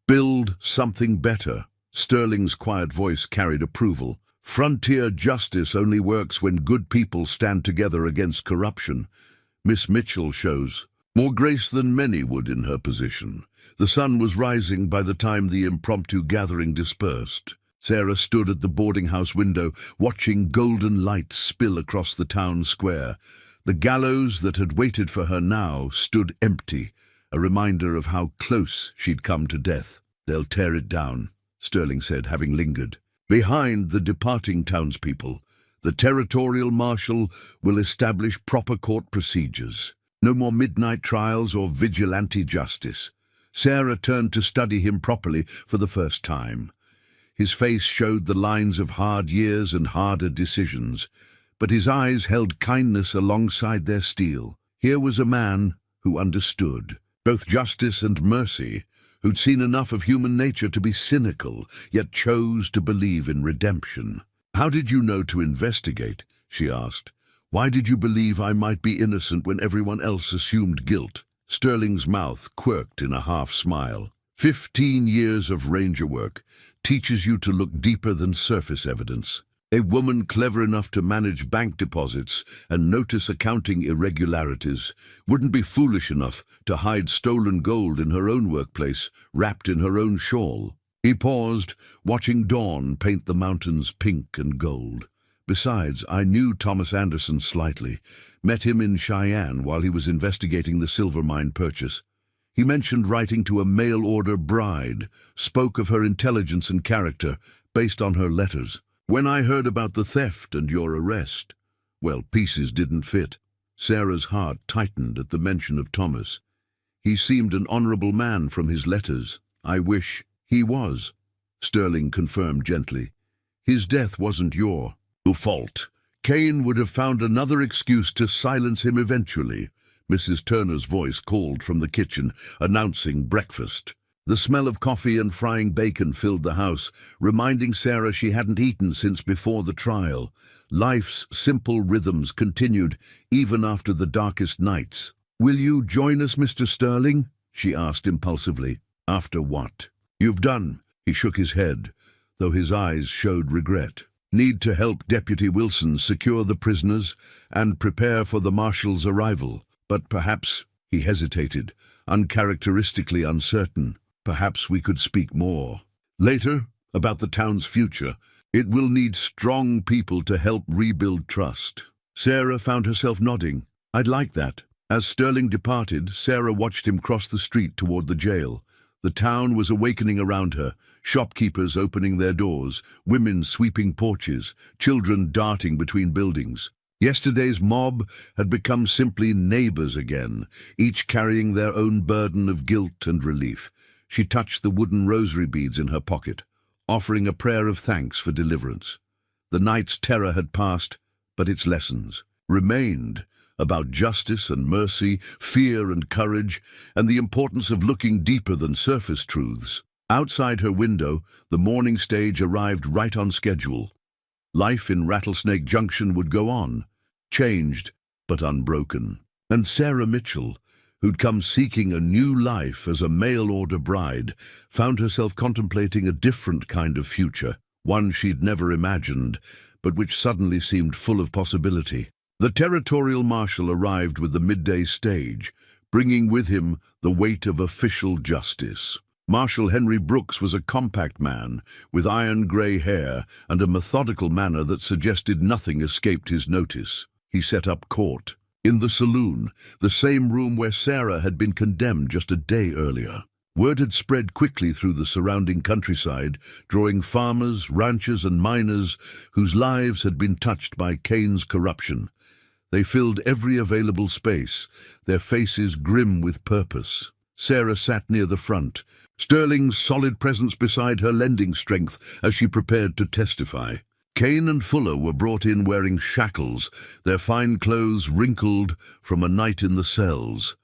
Build something better. Sterling's quiet voice carried approval. Frontier justice only works when good people stand together against corruption. Miss Mitchell shows more grace than many would in her position. The sun was rising by the time the impromptu gathering dispersed. Sarah stood at the boarding house window, watching golden light spill across the town square. The gallows that had waited for her now stood empty, a reminder of how close she'd come to death. They'll tear it down, Sterling said, having lingered. Behind the departing townspeople, the territorial marshal will establish proper court procedures. No more midnight trials or vigilante justice. Sarah turned to study him properly for the first time. His face showed the lines of hard years and harder decisions, but his eyes held kindness alongside their steel. Here was a man who understood both justice and mercy, who'd seen enough of human nature to be cynical, yet chose to believe in redemption. How did you know to investigate? She asked. Why did you believe I might be innocent when everyone else assumed guilt? Sterling's mouth quirked in a half-smile. 15 years of ranger work teaches you to look deeper than surface evidence. A woman clever enough to manage bank deposits and notice accounting irregularities wouldn't be foolish enough to hide stolen gold in her own workplace, wrapped in her own shawl. He paused, watching dawn paint the mountains pink and gold. Besides, I knew Thomas Anderson slightly, met him in Cheyenne while he was investigating the silver mine purchase. He mentioned writing to a mail-order bride, spoke of her intelligence and character based on her letters. When I heard about the theft and your arrest, well, pieces didn't fit. Sarah's heart tightened at the mention of Thomas. He seemed an honorable man from his letters. I wish he was, Sterling confirmed gently. His death wasn't your fault. Kane would have found another excuse to silence him eventually. Mrs. Turner's voice called from the kitchen, announcing breakfast. The smell of coffee and frying bacon filled the house, reminding Sarah she hadn't eaten since before the trial. Life's simple rhythms continued, even after the darkest nights. Will you join us, Mr. Sterling? She asked impulsively. After what? You've done. He shook his head, though his eyes showed regret. Need to help Deputy Wilson secure the prisoners and prepare for the marshal's arrival. But perhaps, he hesitated, uncharacteristically uncertain, perhaps we could speak more. Later, about the town's future, it will need strong people to help rebuild trust. Sarah found herself nodding. I'd like that. As Sterling departed, Sarah watched him cross the street toward the jail. The town was awakening around her, shopkeepers opening their doors, women sweeping porches, children darting between buildings. Yesterday's mob had become simply neighbors again, each carrying their own burden of guilt and relief. She touched the wooden rosary beads in her pocket, offering a prayer of thanks for deliverance. The night's terror had passed, but its lessons remained, about justice and mercy, fear and courage, and the importance of looking deeper than surface truths. Outside her window, the morning stage arrived right on schedule. Life in Rattlesnake Junction would go on, changed but unbroken. And Sarah Mitchell, who'd come seeking a new life as a mail-order bride, found herself contemplating a different kind of future, one she'd never imagined, but which suddenly seemed full of possibility. The territorial marshal arrived with the midday stage, bringing with him the weight of official justice. Marshal Henry Brooks was a compact man, with iron-grey hair and a methodical manner that suggested nothing escaped his notice. He set up court in the saloon, the same room where Sarah had been condemned just a day earlier. Word had spread quickly through the surrounding countryside, drawing farmers, ranchers and miners whose lives had been touched by Kane's corruption. They filled every available space, their faces grim with purpose. Sarah sat near the front, Sterling's solid presence beside her lending strength as she prepared to testify. Kane and Fuller were brought in wearing shackles, their fine clothes wrinkled from a night in the cells.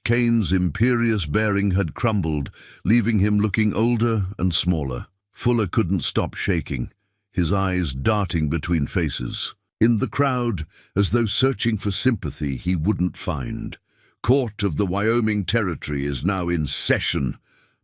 Kane's imperious bearing had crumbled, leaving him looking older and smaller. Fuller couldn't stop shaking, his eyes darting between faces. In the crowd, as though searching for sympathy he wouldn't find. Court of the Wyoming Territory is now in session,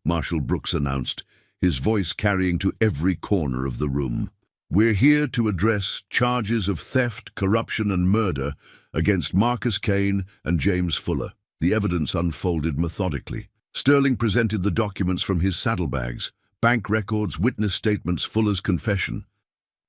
Marshal Brooks announced, his voice carrying to every corner of the room. We're here to address charges of theft, corruption and murder against Marcus Kane and James Fuller. The evidence unfolded methodically. Sterling presented the documents from his saddlebags, bank records, witness statements, Fuller's confession.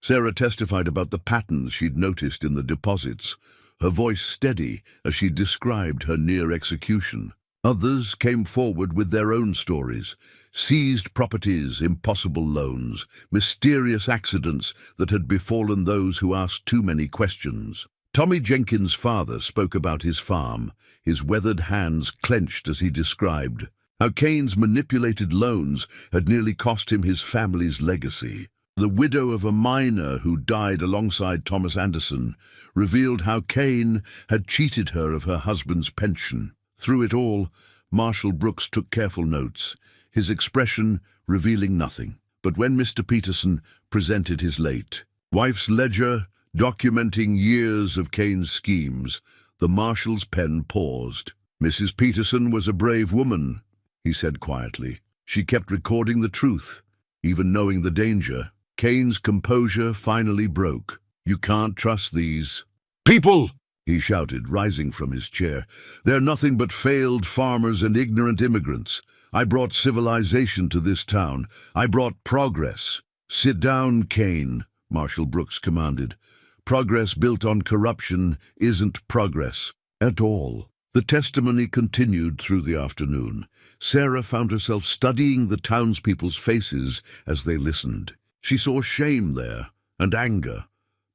Sarah testified about the patterns she'd noticed in the deposits, her voice steady as she described her near execution. Others came forward with their own stories, seized properties, impossible loans, mysterious accidents that had befallen those who asked too many questions. Tommy Jenkins' father spoke about his farm, his weathered hands clenched as he described how Kane's manipulated loans had nearly cost him his family's legacy. The widow of a miner who died alongside Thomas Anderson revealed how Kane had cheated her of her husband's pension. Through it all, Marshal Brooks took careful notes, his expression revealing nothing. But when Mr. Peterson presented his late wife's ledger documenting years of Kane's schemes, the marshal's pen paused. Mrs. Peterson was a brave woman, he said quietly. She kept recording the truth, even knowing the danger. Kane's composure finally broke. You can't trust these people, he shouted, rising from his chair. They're nothing but failed farmers and ignorant immigrants. I brought civilization to this town. I brought progress. Sit down, Kane, Marshal Brooks commanded. Progress built on corruption isn't progress at all. The testimony continued through the afternoon. Sarah found herself studying the townspeople's faces as they listened. She saw shame there, and anger,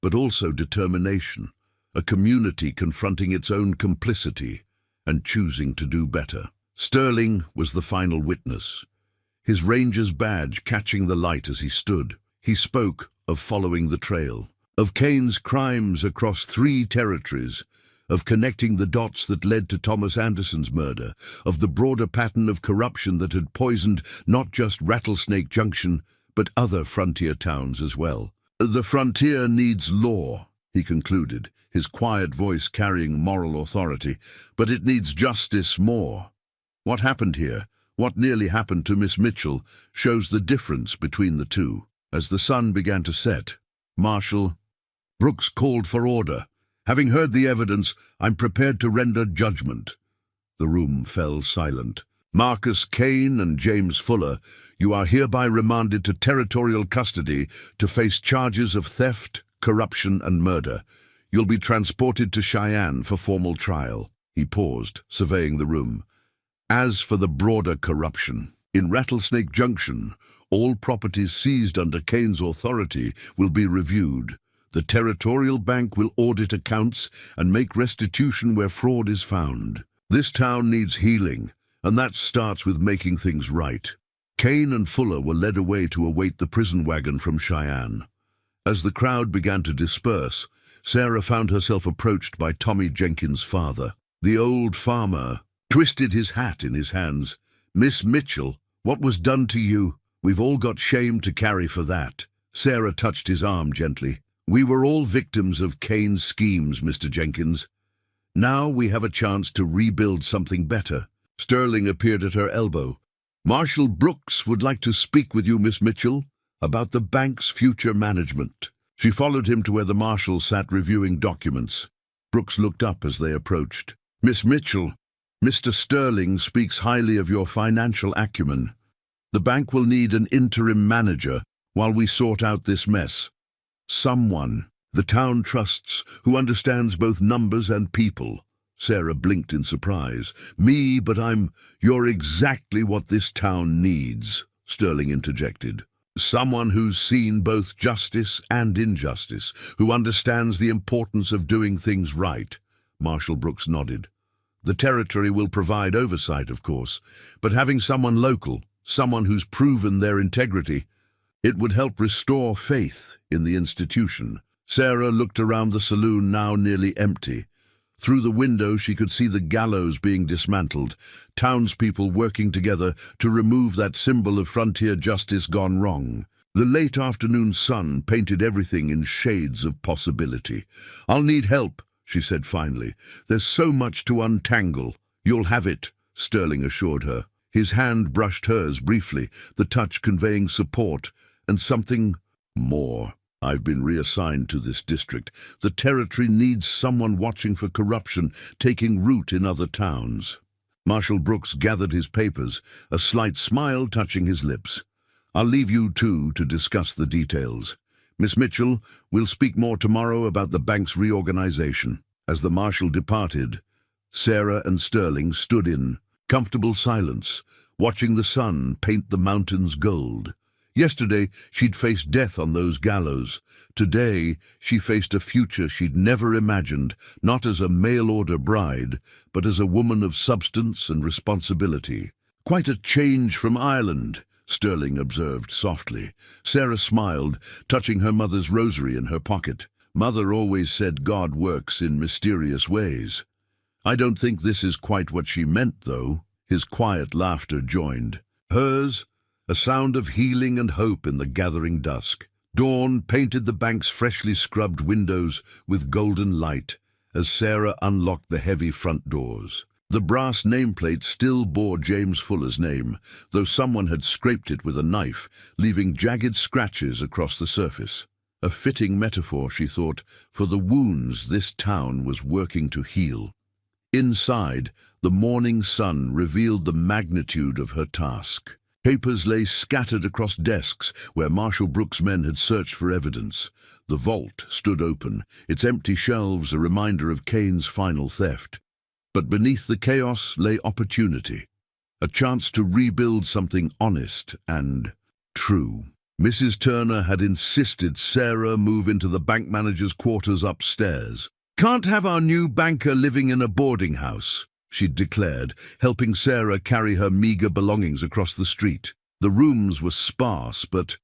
but also determination, a community confronting its own complicity and choosing to do better. Sterling was the final witness, his ranger's badge catching the light as he stood. He spoke of following the trail, of Kane's crimes across 3 territories, of connecting the dots that led to Thomas Anderson's murder, of the broader pattern of corruption that had poisoned not just Rattlesnake Junction, but other frontier towns as well. The frontier needs law, he concluded, his quiet voice carrying moral authority, but it needs justice more. What happened here, what nearly happened to Miss Mitchell, shows the difference between the two. As the sun began to set, Marshal, Brooks called for order. Having heard the evidence, I'm prepared to render judgment. The room fell silent. Marcus Kane and James Fuller, you are hereby remanded to territorial custody to face charges of theft, corruption, and murder. You'll be transported to Cheyenne for formal trial. He paused, surveying the room. As for the broader corruption, in Rattlesnake Junction, all properties seized under Kane's authority will be reviewed. The Territorial Bank will audit accounts and make restitution where fraud is found. This town needs healing, and that starts with making things right. Kane and Fuller were led away to await the prison wagon from Cheyenne. As the crowd began to disperse, Sarah found herself approached by Tommy Jenkins' father. The old farmer twisted his hat in his hands. "Miss Mitchell, what was done to you? We've all got shame to carry for that." Sarah touched his arm gently. "We were all victims of Kane's schemes, Mr. Jenkins. Now we have a chance to rebuild something better." Sterling appeared at her elbow. "Marshal Brooks would like to speak with you, Miss Mitchell, about the bank's future management." She followed him to where the marshal sat reviewing documents. Brooks looked up as they approached. "Miss Mitchell, Mr. Sterling speaks highly of your financial acumen. The bank will need an interim manager while we sort out this mess. Someone the town trusts who understands both numbers and people." Sarah blinked in surprise. "Me, but you're exactly what this town needs," Sterling interjected. "Someone who's seen both justice and injustice, who understands the importance of doing things right." Marshal Brooks nodded. "The territory will provide oversight, of course, but having someone local, someone who's proven their integrity, it would help restore faith in the institution." Sarah looked around the saloon, now nearly empty. Through the window she could see the gallows being dismantled, townspeople working together to remove that symbol of frontier justice gone wrong. The late afternoon sun painted everything in shades of possibility. "I'll need help," she said finally. "There's so much to untangle." "You'll have it," Sterling assured her. His hand brushed hers briefly, the touch conveying support and something more. "I've been reassigned to this district. The territory needs someone watching for corruption taking root in other towns." Marshal Brooks gathered his papers, a slight smile touching his lips. "I'll leave you two to discuss the details. Miss Mitchell, we'll speak more tomorrow about the bank's reorganization." As the marshal departed, Sarah and Sterling stood in comfortable silence, watching the sun paint the mountains gold. Yesterday, she'd faced death on those gallows. Today, she faced a future she'd never imagined, not as a mail-order bride, but as a woman of substance and responsibility. "Quite a change from Ireland," Sterling observed softly. Sarah smiled, touching her mother's rosary in her pocket. "Mother always said God works in mysterious ways." "I don't think this is quite what she meant, though." His quiet laughter joined hers, a sound of healing and hope in the gathering dusk. Dawn painted the bank's freshly scrubbed windows with golden light as Sarah unlocked the heavy front doors. The brass nameplate still bore James Fuller's name, though someone had scraped it with a knife, leaving jagged scratches across the surface. A fitting metaphor, she thought, for the wounds this town was working to heal. Inside, the morning sun revealed the magnitude of her task. Papers lay scattered across desks where Marshal Brooks' men had searched for evidence. The vault stood open, its empty shelves a reminder of Kane's final theft. But beneath the chaos lay opportunity, a chance to rebuild something honest and true. Mrs. Turner had insisted Sarah move into the bank manager's quarters upstairs. "Can't have our new banker living in a boarding house," she'd declared, helping Sarah carry her meager belongings across the street. The rooms were sparse but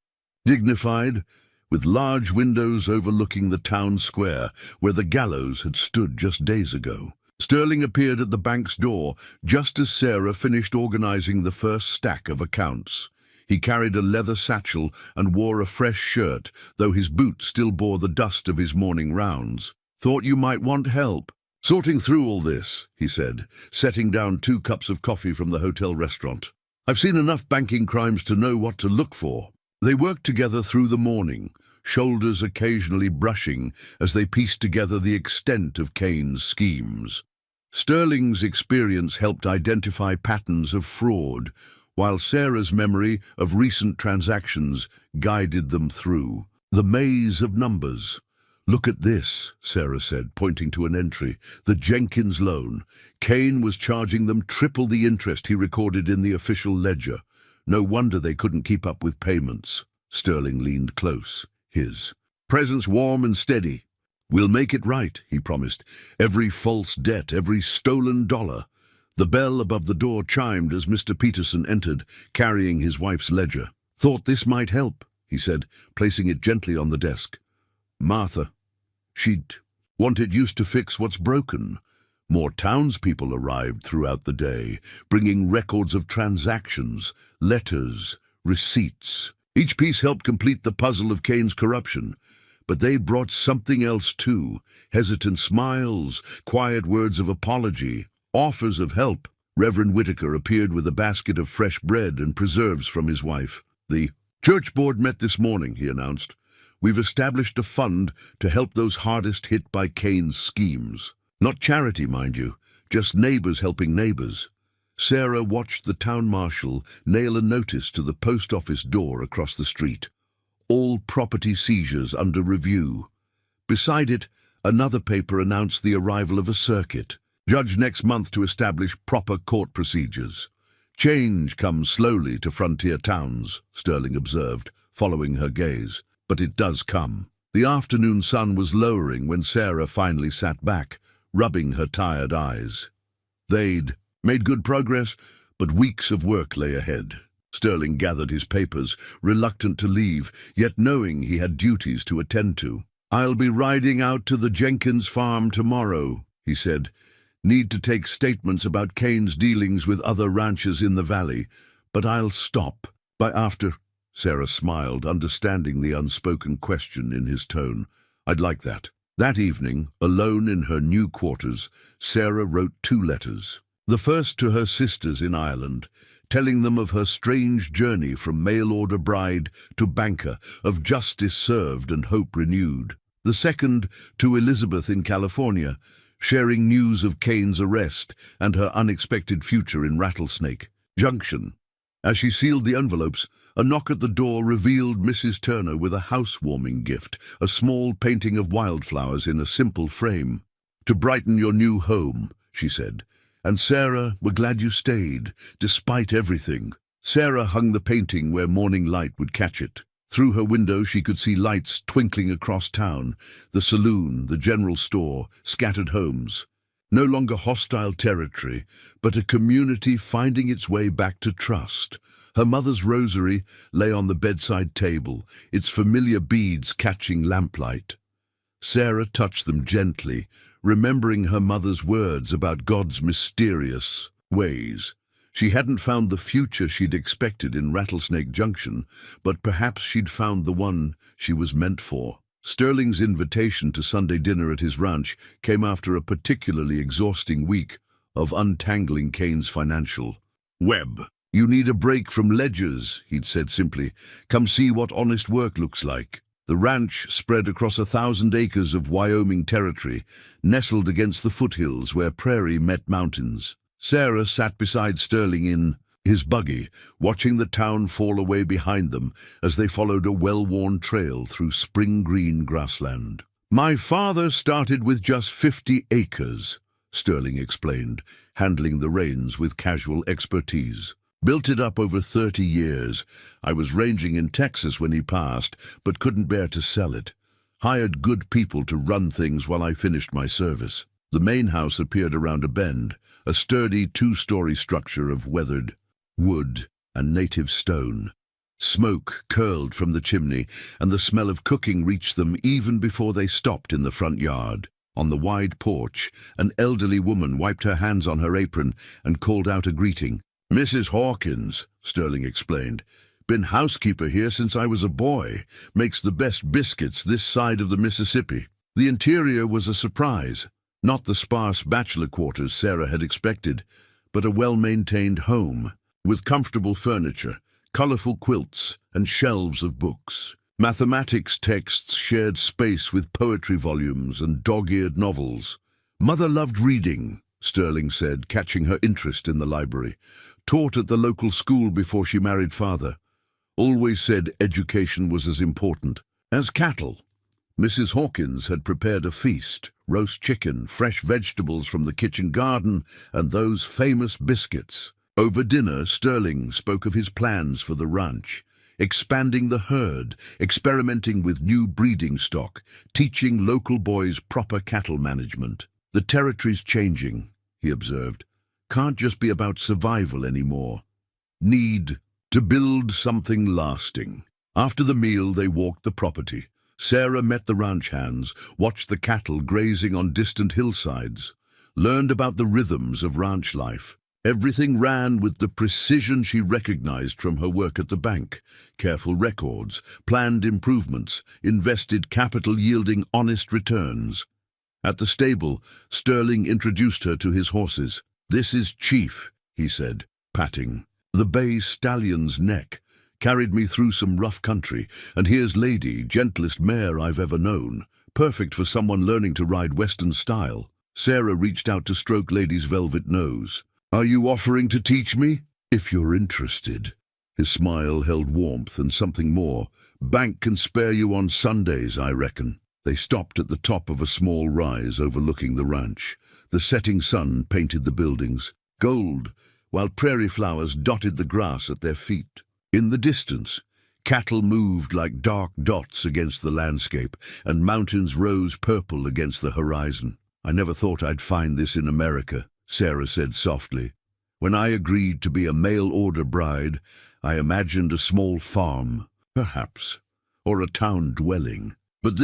dignified, with large windows overlooking the town square where the gallows had stood just days ago. Sterling appeared at the bank's door just as Sarah finished organizing the first stack of accounts. He carried a leather satchel and wore a fresh shirt, though his boots still bore the dust of his morning rounds. "Thought you might want help sorting through all this," he said, setting down 2 cups of coffee from the hotel restaurant. "I've seen enough banking crimes to know what to look for." They worked together through the morning, shoulders occasionally brushing as they pieced together the extent of Kane's schemes. Sterling's experience helped identify patterns of fraud, while Sarah's memory of recent transactions guided them through the maze of numbers. "Look at this," Sarah said, pointing to an entry. "The Jenkins loan. Kane was charging them triple the interest he recorded in the official ledger. No wonder they couldn't keep up with payments." Sterling leaned close, his presence warm and steady. "We'll make it right," he promised. "Every false debt, every stolen dollar." The bell above the door chimed as Mr. Peterson entered, carrying his wife's ledger. "Thought this might help," he said, placing it gently on the desk. "Martha, she'd want it used to fix what's broken." More townspeople arrived throughout the day, bringing records of transactions, letters, receipts. Each piece helped complete the puzzle of Kane's corruption. But they brought something else too: hesitant smiles, quiet words of apology, offers of help. Reverend Whitaker appeared with a basket of fresh bread and preserves from his wife. "The church board met this morning," he announced. "We've established a fund to help those hardest hit by Kane's schemes. Not charity, mind you, just neighbors helping neighbors." Sarah watched the town marshal nail a notice to the post office door across the street. "All property seizures under review." Beside it, another paper announced the arrival of a circuit, judged next month to establish proper court procedures. "Change comes slowly to frontier towns," Sterling observed, following her gaze. "But it does come." The afternoon sun was lowering when Sarah finally sat back, rubbing her tired eyes. They'd made good progress, but weeks of work lay ahead. Sterling gathered his papers, reluctant to leave, yet knowing he had duties to attend to. "I'll be riding out to the Jenkins farm tomorrow," he said. "Need to take statements about Kane's dealings with other ranchers in the valley, but I'll stop by after." Sarah smiled, understanding the unspoken question in his tone. "I'd like that." That evening, alone in her new quarters, Sarah wrote 2 letters. The first to her sisters in Ireland, telling them of her strange journey from mail-order bride to banker, of justice served and hope renewed. The second to Elizabeth in California, sharing news of Kane's arrest and her unexpected future in Rattlesnake Junction. As she sealed the envelopes, a knock at the door revealed Mrs. Turner with a housewarming gift, a small painting of wildflowers in a simple frame. "To brighten your new home," she said. "And Sarah, we're glad you stayed, despite everything." Sarah hung the painting where morning light would catch it. Through her window she could see lights twinkling across town, the saloon, the general store, scattered homes. No longer hostile territory, but a community finding its way back to trust. Her mother's rosary lay on the bedside table, its familiar beads catching lamplight. Sarah touched them gently, remembering her mother's words about God's mysterious ways. She hadn't found the future she'd expected in Rattlesnake Junction, but perhaps she'd found the one she was meant for. Sterling's invitation to Sunday dinner at his ranch came after a particularly exhausting week of untangling Kane's financial web. "You need a break from ledgers," he'd said simply. "Come see what honest work looks like." The ranch spread across 1,000 acres of Wyoming territory, nestled against the foothills where prairie met mountains. Sarah sat beside Sterling in his buggy, watching the town fall away behind them as they followed a well-worn trail through spring-green grassland. "My father started with just 50 acres, Sterling explained, handling the reins with casual expertise. "Built it up over 30 years. I was ranging in Texas when he passed, but couldn't bear to sell it. Hired good people to run things while I finished my service." The main house appeared around a bend, a sturdy 2-story structure of weathered wood and native stone. Smoke curled from the chimney, and the smell of cooking reached them even before they stopped in the front yard. On the wide porch, an elderly woman wiped her hands on her apron and called out a greeting. "Mrs. Hawkins," Sterling explained. "Been housekeeper here since I was a boy. Makes the best biscuits this side of the Mississippi." The interior was a surprise. Not the sparse bachelor quarters Sarah had expected, but a well-maintained home, with comfortable furniture, colorful quilts, and shelves of books. Mathematics texts shared space with poetry volumes and dog-eared novels. Mother loved reading, Sterling said, catching her interest in the library. Taught at the local school before she married father. Always said education was as important as cattle. Mrs. Hawkins had prepared a feast, roast chicken, fresh vegetables from the kitchen garden, and those famous biscuits. Over dinner, Sterling spoke of his plans for the ranch, expanding the herd, experimenting with new breeding stock, teaching local boys proper cattle management. The territory's changing, he observed. Can't just be about survival anymore. Need to build something lasting. After the meal, they walked the property. Sarah met the ranch hands, watched the cattle grazing on distant hillsides, learned about the rhythms of ranch life. Everything ran with the precision she recognized from her work at the bank. Careful records, planned improvements, invested capital yielding honest returns. At the stable, Sterling introduced her to his horses. "This is Chief," he said, patting the bay stallion's neck. "Carried me through some rough country, and here's Lady, gentlest mare I've ever known. Perfect for someone learning to ride Western style." Sarah reached out to stroke Lady's velvet nose. "Are you offering to teach me?" "If you're interested." His smile held warmth and something more. "Bank can spare you on Sundays, I reckon." They stopped at the top of a small rise overlooking the ranch. The setting sun painted the buildings gold, while prairie flowers dotted the grass at their feet. In the distance, cattle moved like dark dots against the landscape, and mountains rose purple against the horizon. "I never thought I'd find this in America," Sarah said softly. "When I agreed to be a mail-order bride, I imagined a small farm, perhaps, or a town dwelling. But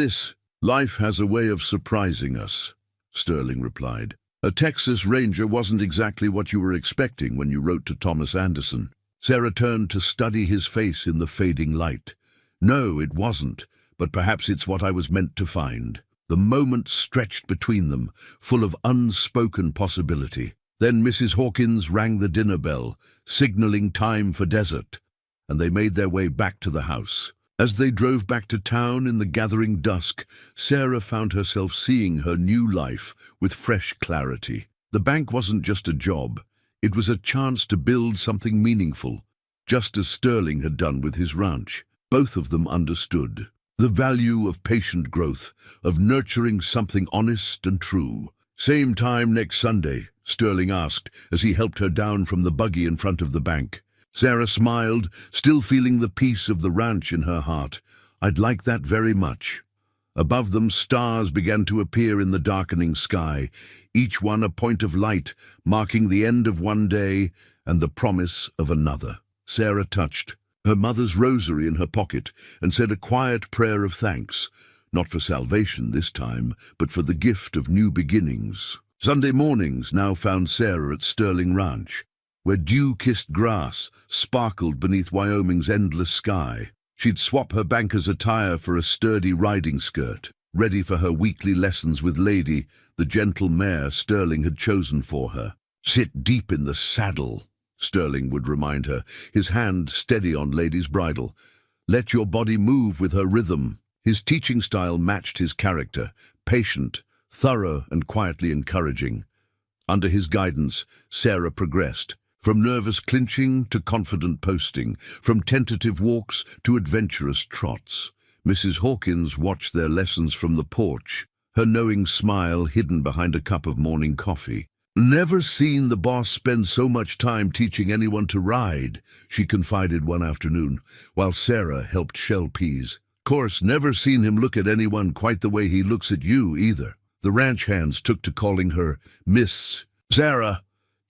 life has a way of surprising us," Sterling replied. "A Texas Ranger wasn't exactly what you were expecting when you wrote to Thomas Anderson." Sarah turned to study his face in the fading light. "No, it wasn't, but perhaps it's what I was meant to find." The moment stretched between them, full of unspoken possibility. Then Mrs. Hawkins rang the dinner bell, signaling time for dessert, and they made their way back to the house. As they drove back to town in the gathering dusk, Sarah found herself seeing her new life with fresh clarity. The bank wasn't just a job. It was a chance to build something meaningful, just as Sterling had done with his ranch. Both of them understood the value of patient growth, of nurturing something honest and true. "Same time next Sunday?" Sterling asked as he helped her down from the buggy in front of the bank. Sarah smiled, still feeling the peace of the ranch in her heart. "I'd like that very much." Above them, stars began to appear in the darkening sky, each one a point of light, marking the end of one day and the promise of another. Sarah touched her mother's rosary in her pocket and said a quiet prayer of thanks, not for salvation this time, but for the gift of new beginnings. Sunday mornings now found Sarah at Sterling Ranch, where dew-kissed grass sparkled beneath Wyoming's endless sky. She'd swap her banker's attire for a sturdy riding skirt, ready for her weekly lessons with Lady, the gentle mare Sterling had chosen for her. "Sit deep in the saddle," Sterling would remind her, his hand steady on Lady's bridle. "Let your body move with her rhythm." His teaching style matched his character, patient, thorough, and quietly encouraging. Under his guidance, Sarah progressed. From nervous clinching to confident posting, from tentative walks to adventurous trots. Mrs. Hawkins watched their lessons from the porch, her knowing smile hidden behind a cup of morning coffee. "Never seen the boss spend so much time teaching anyone to ride," she confided one afternoon, while Sarah helped shell peas. "Course, never seen him look at anyone quite the way he looks at you, either." The ranch hands took to calling her Miss Sarah,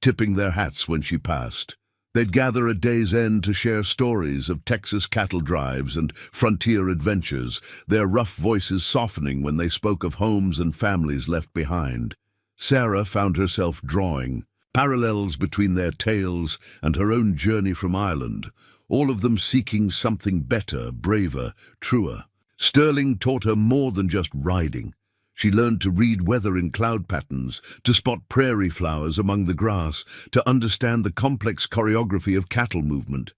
tipping their hats when she passed. They'd gather at day's end to share stories of Texas cattle drives and frontier adventures, their rough voices softening when they spoke of homes and families left behind. Sarah found herself drawing parallels between their tales and her own journey from Ireland, all of them seeking something better, braver, truer. Sterling taught her more than just riding. She learned to read weather in cloud patterns, to spot prairie flowers among the grass, to understand the complex choreography of cattle movement.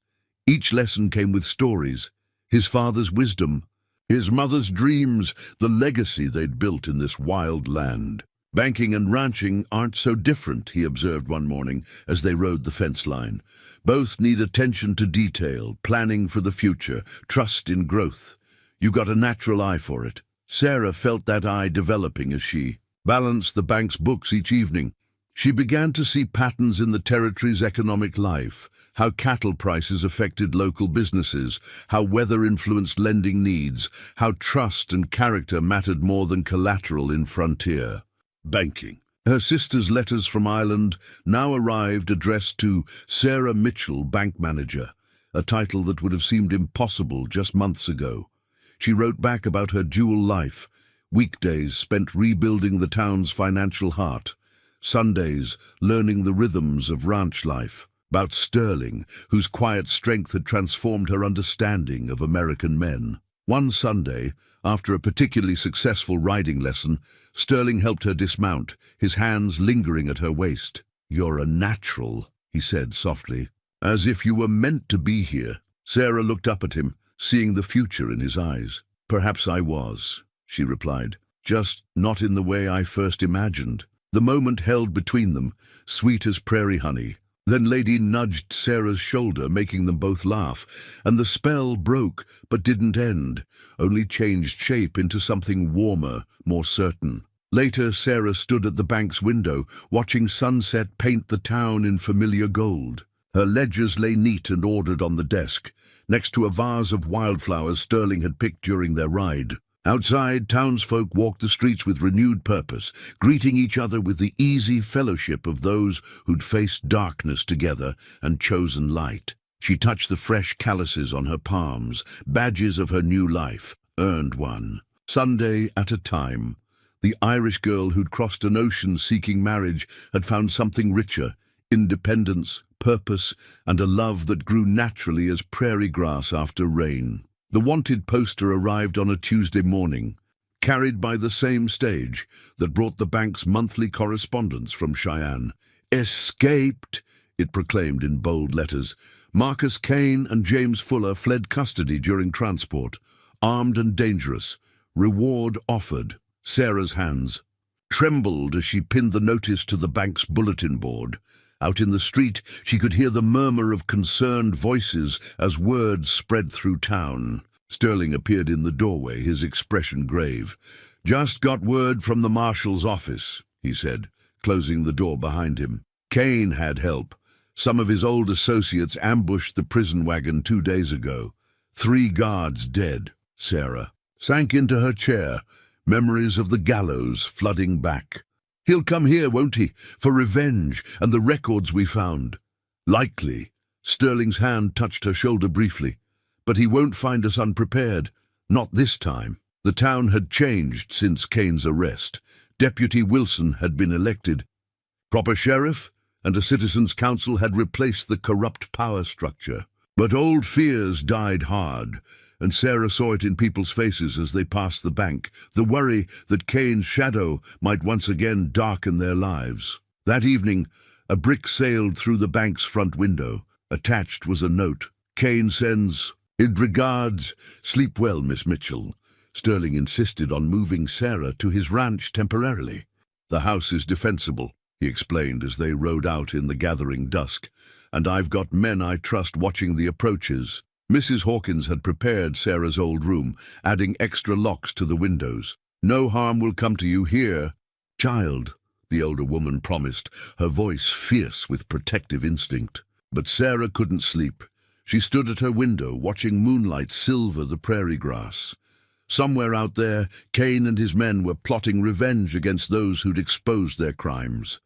Each lesson came with stories, his father's wisdom, His mother's dreams, the legacy they'd built in this wild land. Banking and ranching aren't so different, he observed one morning as they rode the fence line. Both need attention to detail, planning for the future, trust in growth. You got a natural eye for it. Sarah felt that eye developing as she balanced the bank's books each evening. She began to see patterns in the territory's economic life, how cattle prices affected local businesses, how weather influenced lending needs, how trust and character mattered more than collateral in frontier banking. Her sister's letters from Ireland now arrived addressed to Sarah Mitchell, bank manager, a title that would have seemed impossible just months ago. She wrote back about her dual life, weekdays spent rebuilding the town's financial heart, Sundays learning the rhythms of ranch life, about Sterling, whose quiet strength had transformed her understanding of American men. One Sunday, after a particularly successful riding lesson, Sterling helped her dismount, his hands lingering at her waist. "You're a natural," he said softly, "as if you were meant to be here." Sarah looked up at him, seeing the future in his eyes. "Perhaps I was," she replied, "just not in the way I first imagined." The moment held between them, sweet as prairie honey. Then Lady nudged Sarah's shoulder, making them both laugh, and the spell broke but didn't end, only changed shape into something warmer, more certain. Later, Sarah stood at the bank's window, watching sunset paint the town in familiar gold. Her ledgers lay neat and ordered on the desk, next to a vase of wildflowers Sterling had picked during their ride. Outside, townsfolk walked the streets with renewed purpose, greeting each other with the easy fellowship of those who'd faced darkness together and chosen light. She touched the fresh calluses on her palms, badges of her new life, earned one. Sunday at a time. The Irish girl who'd crossed an ocean seeking marriage had found something richer, independence, purpose, and a love that grew naturally as prairie grass after rain. The wanted poster arrived on a Tuesday morning, carried by the same stage that brought the bank's monthly correspondence from Cheyenne. "Escaped," it proclaimed in bold letters. Marcus Kane and James Fuller fled custody during transport, armed and dangerous. Reward offered. Sarah's hands trembled as she pinned the notice to the bank's bulletin board. Out in the street, she could hear the murmur of concerned voices as words spread through town. Sterling appeared in the doorway, his expression grave. "Just got word from the marshal's office," he said, closing the door behind him. "Kane had help. Some of his old associates ambushed the prison wagon 2 days ago. 3 guards dead." Sarah sank into her chair, memories of the gallows flooding back. "He'll come here, won't he, for revenge and the records we found?" "Likely." Sterling's hand touched her shoulder briefly. "But he won't find us unprepared. Not this time." The town had changed since Kane's arrest. Deputy Wilson had been elected. Proper sheriff and a citizens' council had replaced the corrupt power structure. But old fears died hard, and Sarah saw it in people's faces as they passed the bank, the worry that Kane's shadow might once again darken their lives. That evening, a brick sailed through the bank's front window. Attached was a note. "Kane sends his regards. Sleep well, Miss Mitchell." Sterling insisted on moving Sarah to his ranch temporarily. "The house is defensible," he explained as they rode out in the gathering dusk, "and I've got men I trust watching the approaches." Mrs. Hawkins had prepared Sarah's old room, adding extra locks to the windows. "No harm will come to you here, child," the older woman promised, her voice fierce with protective instinct. But Sarah couldn't sleep. She stood at her window, watching moonlight silver the prairie grass. Somewhere out there, Kane and his men were plotting revenge against those who'd exposed their crimes.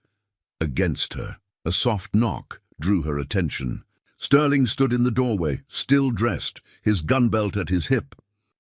Against her. A soft knock drew her attention. Sterling stood in the doorway, still dressed, his gun belt at his hip.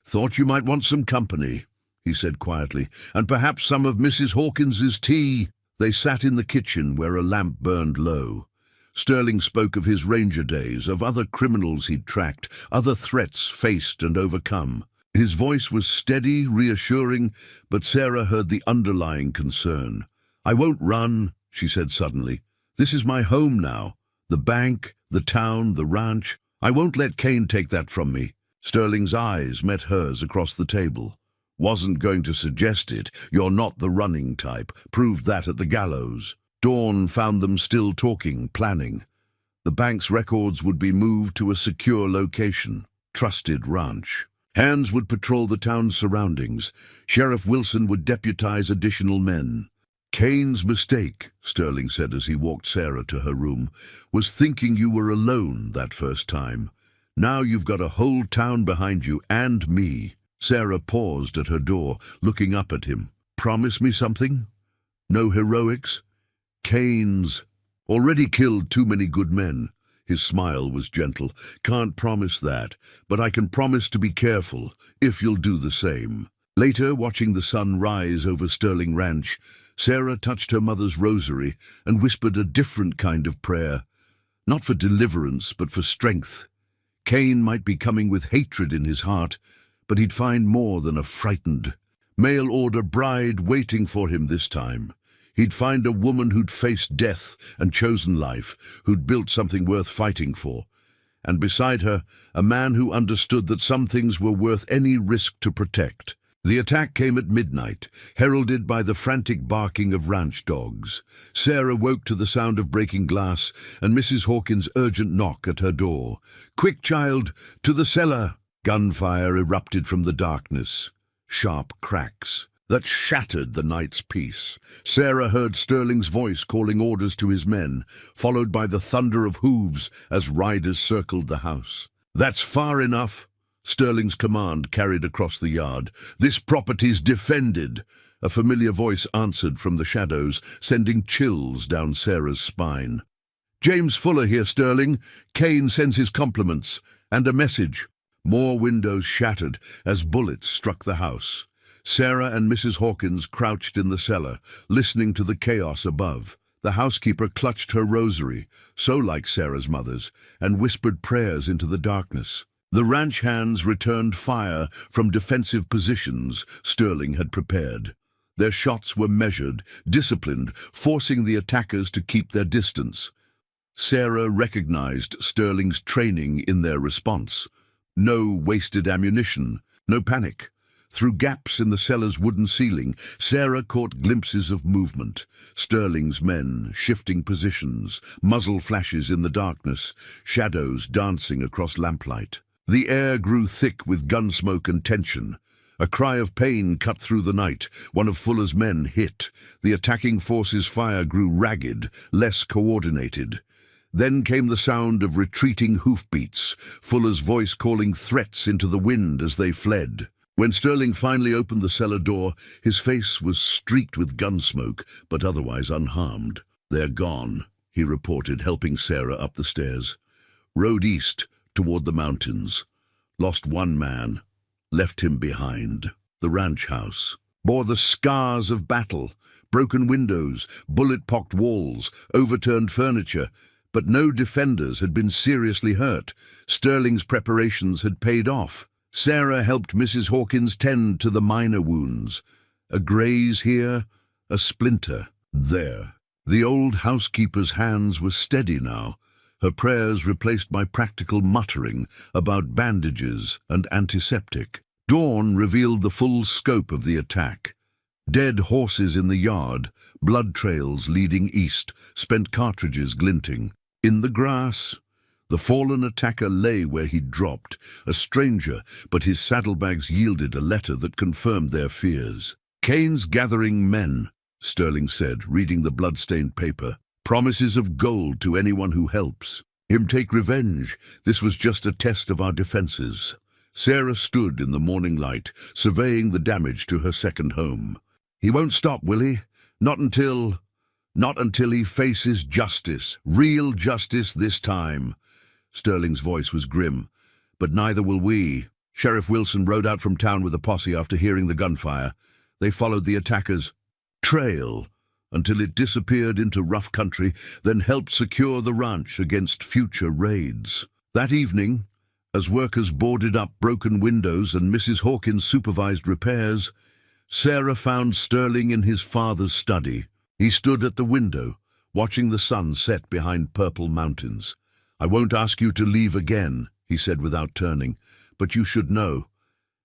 "Thought you might want some company," he said quietly, "and perhaps some of Mrs. Hawkins's tea." They sat in the kitchen where a lamp burned low. Sterling spoke of his ranger days, of other criminals he'd tracked, other threats faced and overcome. His voice was steady, reassuring, but Sarah heard the underlying concern. "I won't run," she said suddenly. "This is my home now. The bank, the town, the ranch. I won't let Kane take that from me." Sterling's eyes met hers across the table. Wasn't going to suggest it. You're not the running type. Proved that at the gallows. Dawn found them still talking, planning. The bank's records would be moved to a secure location. Trusted ranch. Hands would patrol the town's surroundings. Sheriff Wilson would deputize additional men. Kane's mistake, Sterling said as he walked Sarah to her room, was thinking you were alone that first time. Now you've got a whole town behind you and me. Sarah paused at her door, looking up at him. Promise me something? No heroics? Kane's already killed too many good men. His smile was gentle. Can't promise that, but I can promise to be careful, if you'll do the same. Later, watching the sun rise over Sterling Ranch, Sarah touched her mother's rosary and whispered a different kind of prayer. Not for deliverance, but for strength. Kane might be coming with hatred in his heart, but he'd find more than a frightened, mail-order bride waiting for him this time. He'd find a woman who'd faced death and chosen life, who'd built something worth fighting for. And beside her, a man who understood that some things were worth any risk to protect. The attack came at midnight, heralded by the frantic barking of ranch dogs. Sarah woke to the sound of breaking glass and Mrs. Hawkins' urgent knock at her door. "Quick, child, to the cellar!" Gunfire erupted from the darkness. Sharp cracks that shattered the night's peace. Sarah heard Sterling's voice calling orders to his men, followed by the thunder of hooves as riders circled the house. "That's far enough," Sterling's command carried across the yard. "This property's defended." A familiar voice answered from the shadows, sending chills down Sarah's spine. "James Fuller here, Sterling. Kane sends his compliments. And a message." More windows shattered as bullets struck the house. Sarah and Mrs. Hawkins crouched in the cellar, listening to the chaos above. The housekeeper clutched her rosary, so like Sarah's mother's, and whispered prayers into the darkness. The ranch hands returned fire from defensive positions Sterling had prepared. Their shots were measured, disciplined, forcing the attackers to keep their distance. Sarah recognized Sterling's training in their response. No wasted ammunition, no panic. Through gaps in the cellar's wooden ceiling, Sarah caught glimpses of movement. Sterling's men shifting positions, muzzle flashes in the darkness, shadows dancing across lamplight. The air grew thick with gun smoke and tension. A cry of pain cut through the night. One of Fuller's men hit. The attacking force's fire grew ragged, less coordinated. Then came the sound of retreating hoofbeats, Fuller's voice calling threats into the wind as they fled. When Sterling finally opened the cellar door, his face was streaked with gun smoke, but otherwise unharmed. "They're gone," he reported, helping Sarah up the stairs. "Rode east, toward the mountains. Lost one man. Left him behind." The ranch house bore the scars of battle, broken windows, bullet-pocked walls, overturned furniture, but no defenders had been seriously hurt. Sterling's preparations had paid off. Sarah helped Mrs. Hawkins tend to the minor wounds. A graze here, a splinter there. The old housekeeper's hands were steady now, her prayers replaced by practical muttering about bandages and antiseptic. Dawn revealed the full scope of the attack. Dead horses in the yard, blood trails leading east, spent cartridges glinting. In the grass, the fallen attacker lay where he'd dropped, a stranger, but his saddlebags yielded a letter that confirmed their fears. "Kane's gathering men," Sterling said, reading the blood-stained paper. "Promises of gold to anyone who helps. Him take revenge. This was just a test of our defenses." Sarah stood in the morning light, surveying the damage to her second home. "He won't stop, will he? Not until he faces justice. Real justice this time." Sterling's voice was grim. "But neither will we." Sheriff Wilson rode out from town with a posse after hearing the gunfire. They followed the attackers' trail until it disappeared into rough country, then helped secure the ranch against future raids. That evening, as workers boarded up broken windows and Mrs. Hawkins supervised repairs, Sarah found Sterling in his father's study. He stood at the window, watching the sun set behind purple mountains. "I won't ask you to leave again," he said without turning, but you should know.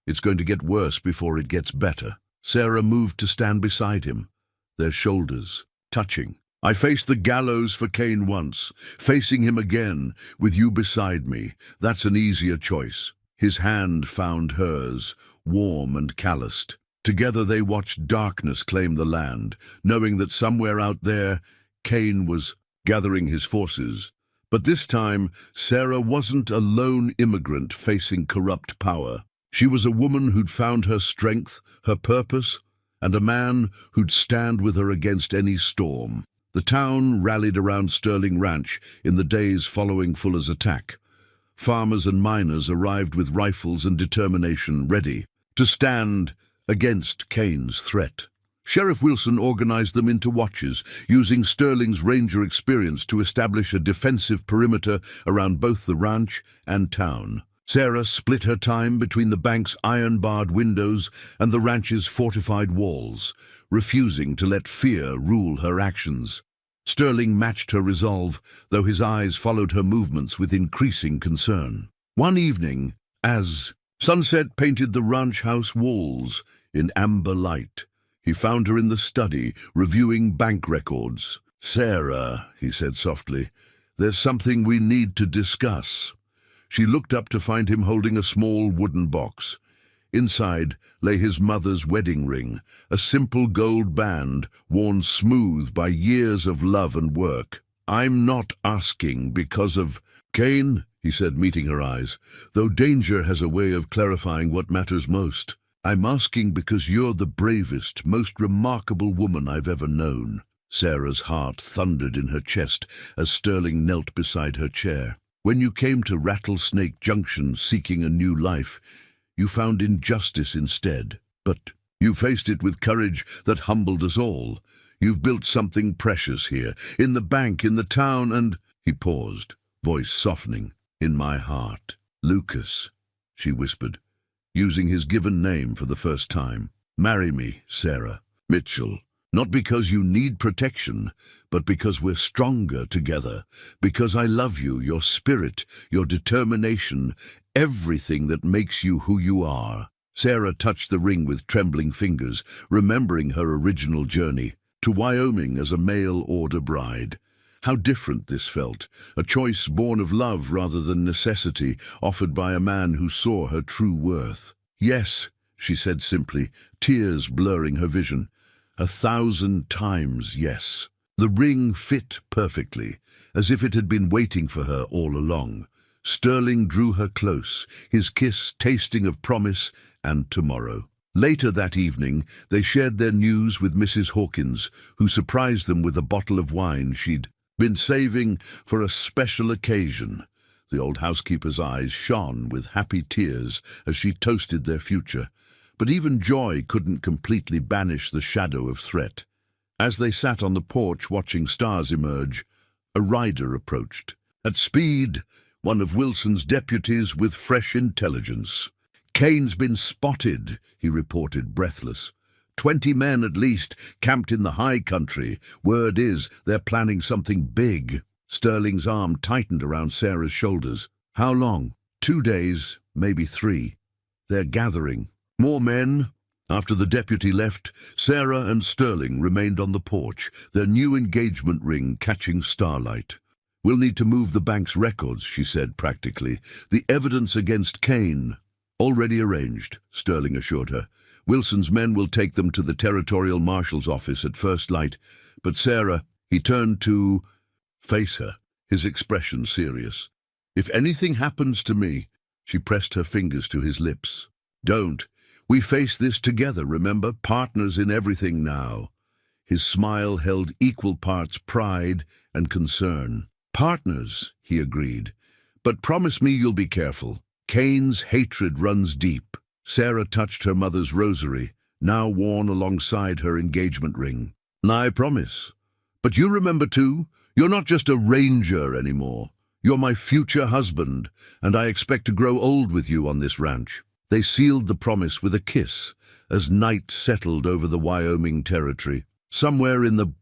It's going to get worse before it gets better." Sarah moved to stand beside him, their shoulders touching. "I faced the gallows for Cain once. Facing him again, with you beside me, that's an easier choice." His hand found hers, warm and calloused. Together they watched darkness claim the land, knowing that somewhere out there, Cain was gathering his forces. But this time, Sarah wasn't a lone immigrant facing corrupt power. She was a woman who'd found her strength, her purpose, and a man who'd stand with her against any storm. The town rallied around Sterling Ranch in the days following Fuller's attack. Farmers and miners arrived with rifles and determination, ready to stand against Cain's threat. Sheriff Wilson organized them into watches, using Sterling's ranger experience to establish a defensive perimeter around both the ranch and town. Sarah split her time between the bank's iron-barred windows and the ranch's fortified walls, refusing to let fear rule her actions. Sterling matched her resolve, though his eyes followed her movements with increasing concern. One evening, as sunset painted the ranch house walls in amber light, he found her in the study, reviewing bank records. "Sarah," he said softly, "there's something we need to discuss." She looked up to find him holding a small wooden box. Inside lay his mother's wedding ring, a simple gold band worn smooth by years of love and work. "I'm not asking because of Cain," he said, meeting her eyes, "though danger has a way of clarifying what matters most. I'm asking because you're the bravest, most remarkable woman I've ever known." Sarah's heart thundered in her chest as Sterling knelt beside her chair. "When you came to Rattlesnake Junction seeking a new life, you found injustice instead. But you faced it with courage that humbled us all. You've built something precious here, in the bank, in the town, and—" He paused, voice softening. "In my heart." "Lucas," she whispered, using his given name for the first time. "Marry me, Sarah. Mitchell. Not because you need protection, but because we're stronger together. Because I love you, your spirit, your determination, everything that makes you who you are." Sarah touched the ring with trembling fingers, remembering her original journey to Wyoming as a mail-order bride. How different this felt, a choice born of love rather than necessity, offered by a man who saw her true worth. "Yes," she said simply, tears blurring her vision. 1,000 times yes. The ring fit perfectly, as if it had been waiting for her all along. Sterling drew her close, his kiss tasting of promise and tomorrow. Later that evening, they shared their news with Mrs. Hawkins, who surprised them with a bottle of wine she'd been saving for a special occasion. The old housekeeper's eyes shone with happy tears as she toasted their future. But even joy couldn't completely banish the shadow of threat. As they sat on the porch watching stars emerge, a rider approached. At speed, one of Wilson's deputies with fresh intelligence. "Cain's been spotted," he reported, breathless. 20 men at least, camped in the high country. Word is, they're planning something big. Sterling's arm tightened around Sarah's shoulders. "How long?" 2 days, maybe 3. "They're gathering." More men. After the deputy left, Sarah and Sterling remained on the porch, their new engagement ring catching starlight. "We'll need to move the bank's records," she said practically. "The evidence against Cain." "Already arranged," Sterling assured her. "Wilson's men will take them to the territorial marshal's office at first light. But Sarah," he turned to face her, his expression serious. "If anything happens to me," she pressed her fingers to his lips. "Don't. We face this together, remember? Partners in everything now." His smile held equal parts pride and concern. "Partners," he agreed. "But promise me you'll be careful. Cain's hatred runs deep." Sarah touched her mother's rosary, now worn alongside her engagement ring. "I promise. But you remember too, you're not just a ranger anymore. You're my future husband, and I expect to grow old with you on this ranch." They sealed the promise with a kiss as night settled over the Wyoming territory. Somewhere in the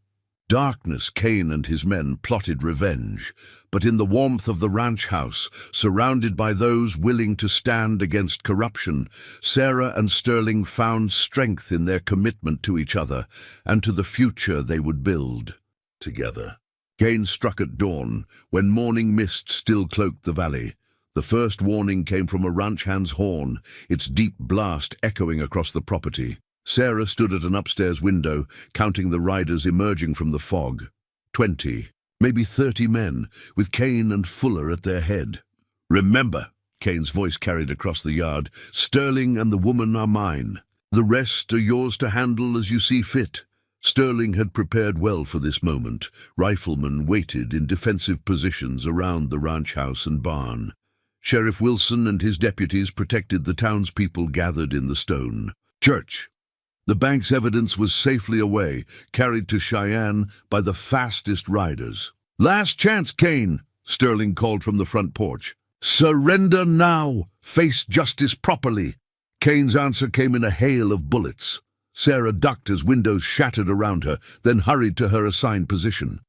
Darkness, Kane and his men plotted revenge, but in the warmth of the ranch house, surrounded by those willing to stand against corruption, Sarah and Sterling found strength in their commitment to each other and to the future they would build together. Kane struck at dawn, when morning mist still cloaked the valley. The first warning came from a ranch hand's horn, its deep blast echoing across the property. Sarah stood at an upstairs window, counting the riders emerging from the fog. 20, maybe 30 men, with Kane and Fuller at their head. "Remember," Kane's voice carried across the yard, "Sterling and the woman are mine. The rest are yours to handle as you see fit." Sterling had prepared well for this moment. Riflemen waited in defensive positions around the ranch house and barn. Sheriff Wilson and his deputies protected the townspeople gathered in the stone church. The bank's evidence was safely away, carried to Cheyenne by the fastest riders. "Last chance, Kane," Sterling called from the front porch. "Surrender now. Face justice properly." Kane's answer came in a hail of bullets. Sarah ducked as windows shattered around her, then hurried to her assigned position.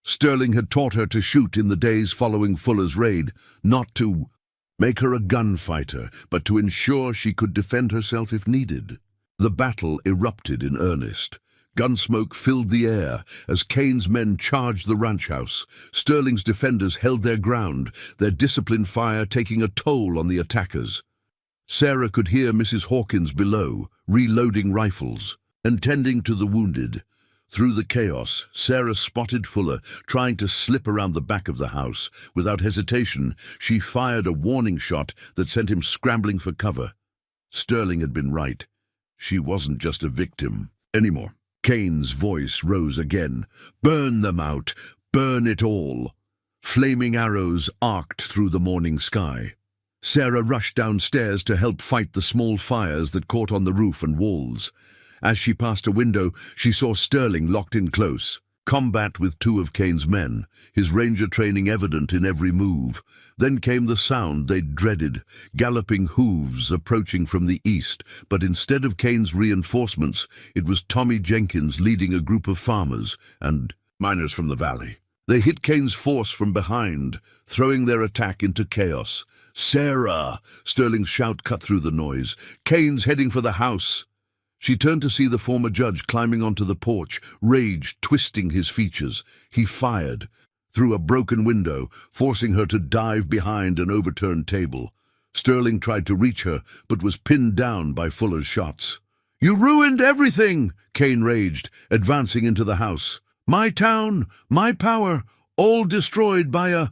Sterling had taught her to shoot in the days following Fuller's raid, not to make her a gunfighter, but to ensure she could defend herself if needed. The battle erupted in earnest. Gunsmoke filled the air as Kane's men charged the ranch house. Sterling's defenders held their ground, their disciplined fire taking a toll on the attackers. Sarah could hear Mrs. Hawkins below, reloading rifles and tending to the wounded. Through the chaos, Sarah spotted Fuller, trying to slip around the back of the house. Without hesitation, she fired a warning shot that sent him scrambling for cover. Sterling had been right. She wasn't just a victim anymore. Kane's voice rose again. "Burn them out! Burn it all!" Flaming arrows arced through the morning sky. Sarah rushed downstairs to help fight the small fires that caught on the roof and walls. As she passed a window, she saw Sterling locked in close combat with two of Kane's men, his ranger training evident in every move. Then came the sound they'd dreaded, galloping hooves approaching from the east, but instead of Kane's reinforcements, it was Tommy Jenkins leading a group of farmers and miners from the valley. They hit Kane's force from behind, throwing their attack into chaos. "Sarah!" Sterling's shout cut through the noise. "Kane's heading for the house!" She turned to see the former judge climbing onto the porch, rage twisting his features. He fired through a broken window, forcing her to dive behind an overturned table. Sterling tried to reach her, but was pinned down by Fuller's shots. "You ruined everything!" Kane raged, advancing into the house. "My town, my power, all destroyed by a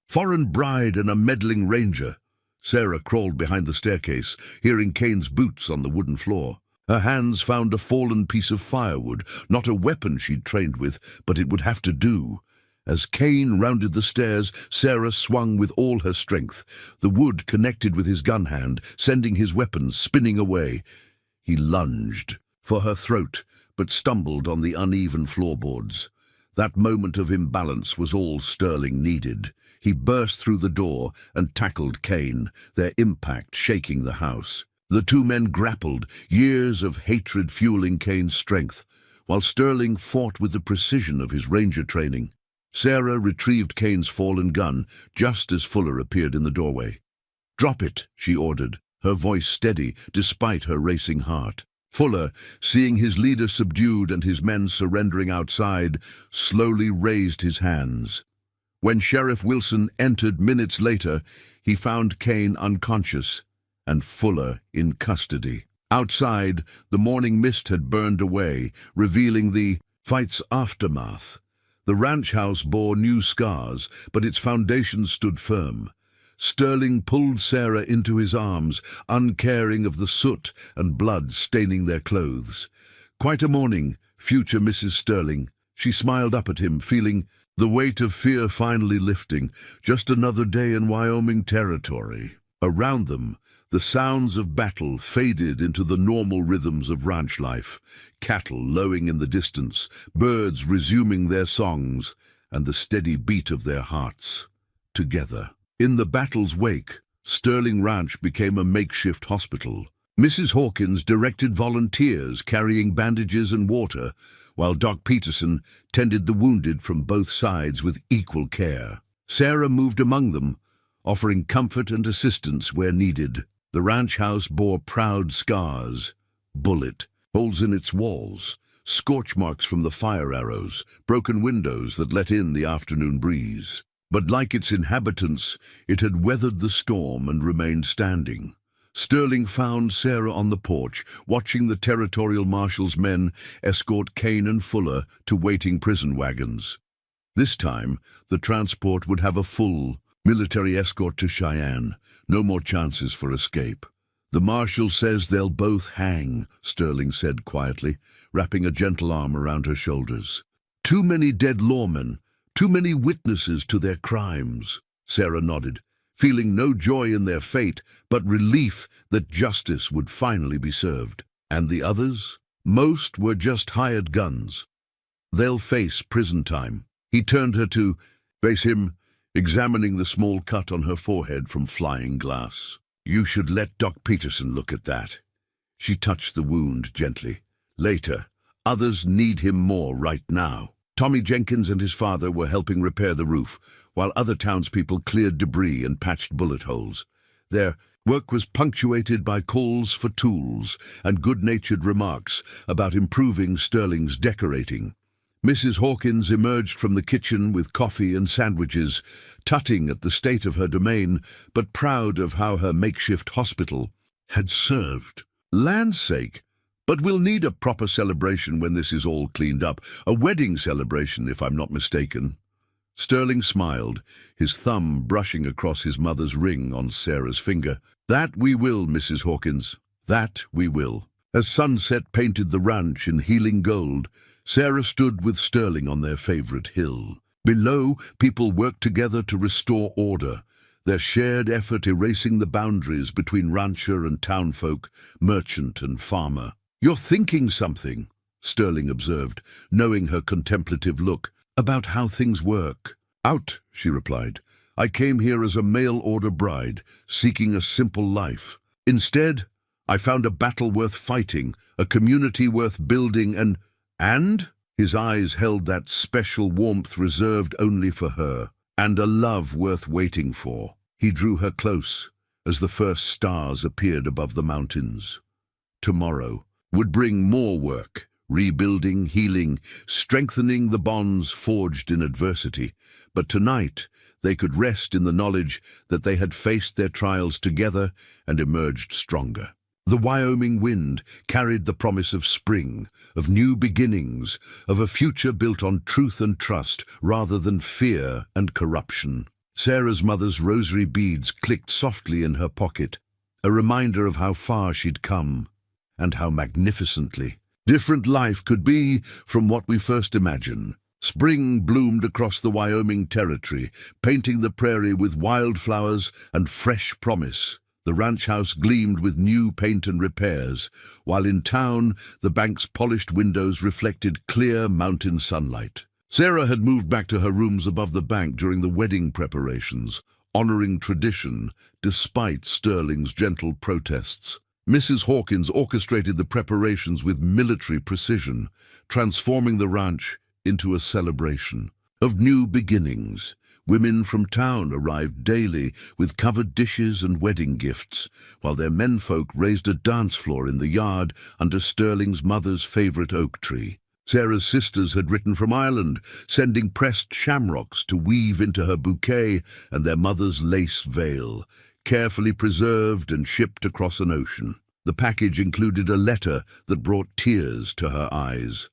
foreign bride and a meddling ranger." Sarah crawled behind the staircase, hearing Kane's boots on the wooden floor. Her hands found a fallen piece of firewood, not a weapon she'd trained with, but it would have to do. As Kane rounded the stairs, Sarah swung with all her strength. The wood connected with his gun hand, sending his weapon spinning away. He lunged for her throat, but stumbled on the uneven floorboards. That moment of imbalance was all Sterling needed. He burst through the door and tackled Kane, their impact shaking the house. The two men grappled, years of hatred fueling Kane's strength, while Sterling fought with the precision of his ranger training. Sarah retrieved Kane's fallen gun just as Fuller appeared in the doorway. "Drop it," she ordered, her voice steady despite her racing heart. Fuller, seeing his leader subdued and his men surrendering outside, slowly raised his hands. When Sheriff Wilson entered minutes later, he found Kane unconscious and Fuller in custody. Outside, the morning mist had burned away, revealing the fight's aftermath. The ranch house bore new scars, but its foundations stood firm. Sterling pulled Sarah into his arms, uncaring of the soot and blood staining their clothes. "Quite a morning, future Mrs. Sterling." She smiled up at him, feeling the weight of fear finally lifting. Just another day in Wyoming territory. Around them, the sounds of battle faded into the normal rhythms of ranch life, cattle lowing in the distance, birds resuming their songs, and the steady beat of their hearts. Together. In the battle's wake, Sterling Ranch became a makeshift hospital. Mrs. Hawkins directed volunteers carrying bandages and water, while Doc Peterson tended the wounded from both sides with equal care. Sarah moved among them, offering comfort and assistance where needed. The ranch house bore proud scars: bullet holes in its walls, scorch marks from the fire arrows, broken windows that let in the afternoon breeze. But like its inhabitants, it had weathered the storm and remained standing. Sterling found Sarah on the porch, watching the territorial marshal's men escort Kane and Fuller to waiting prison wagons. This time, the transport would have a full military escort to Cheyenne. No more chances for escape. "The marshal says they'll both hang," Sterling said quietly, wrapping a gentle arm around her shoulders. "Too many dead lawmen, too many witnesses to their crimes." Sarah nodded, feeling no joy in their fate, but relief that justice would finally be served. And the others? Most were just hired guns. "They'll face prison time." He turned her to face him, examining the small cut on her forehead from flying glass. "You should let Doc Peterson look at that." She touched the wound gently. "Later. Others need him more right now." Tommy Jenkins and his father were helping repair the roof, while other townspeople cleared debris and patched bullet holes. Their work was punctuated by calls for tools and good-natured remarks about improving Sterling's decorating. Mrs. Hawkins emerged from the kitchen with coffee and sandwiches, tutting at the state of her domain, but proud of how her makeshift hospital had served. "Land's sake! But we'll need a proper celebration when this is all cleaned up. A wedding celebration, if I'm not mistaken." Sterling smiled, his thumb brushing across his mother's ring on Sarah's finger. "That we will, Mrs. Hawkins. That we will." As sunset painted the ranch in healing gold, Sarah stood with Sterling on their favorite hill. Below, people worked together to restore order, their shared effort erasing the boundaries between rancher and townfolk, merchant and farmer. "You're thinking something," Sterling observed, knowing her contemplative look, "about how things work." "Out," she replied. "I came here as a mail-order bride, seeking a simple life. Instead, I found a battle worth fighting, a community worth building, and his eyes held that special warmth reserved only for her, and a love worth waiting for." He drew her close as the first stars appeared above the mountains. Tomorrow would bring more work, rebuilding, healing, strengthening the bonds forged in adversity. But tonight they could rest in the knowledge that they had faced their trials together and emerged stronger. The Wyoming wind carried the promise of spring, of new beginnings, of a future built on truth and trust rather than fear and corruption. Sarah's mother's rosary beads clicked softly in her pocket, a reminder of how far she'd come, and how magnificently different life could be from what we first imagine. Spring bloomed across the Wyoming territory, painting the prairie with wildflowers and fresh promise. The ranch house gleamed with new paint and repairs, while in town the bank's polished windows reflected clear mountain sunlight. Sarah had moved back to her rooms above the bank during the wedding preparations, honoring tradition despite Sterling's gentle protests. Mrs. Hawkins orchestrated the preparations with military precision, transforming the ranch into a celebration of new beginnings. Women from town arrived daily with covered dishes and wedding gifts, while their menfolk raised a dance floor in the yard under Sterling's mother's favorite oak tree. Sarah's sisters had written from Ireland, sending pressed shamrocks to weave into her bouquet and their mother's lace veil, carefully preserved and shipped across an ocean. The package included a letter that brought tears to her eyes.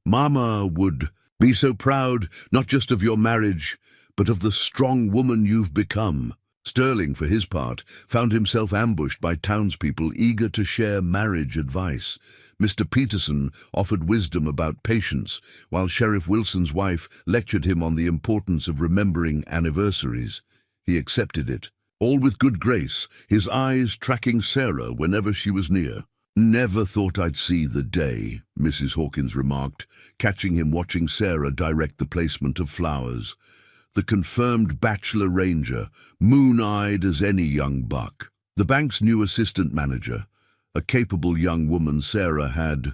"Mama would be so proud, not just of your marriage, but of the strong woman you've become." Sterling, for his part, found himself ambushed by townspeople eager to share marriage advice. Mr. Peterson offered wisdom about patience, while Sheriff Wilson's wife lectured him on the importance of remembering anniversaries. He accepted it, all with good grace, his eyes tracking Sarah whenever she was near. "Never thought I'd see the day," Mrs. Hawkins remarked, catching him watching Sarah direct the placement of flowers. The confirmed bachelor ranger, moon-eyed as any young buck. The bank's new assistant manager, a capable young woman Sarah had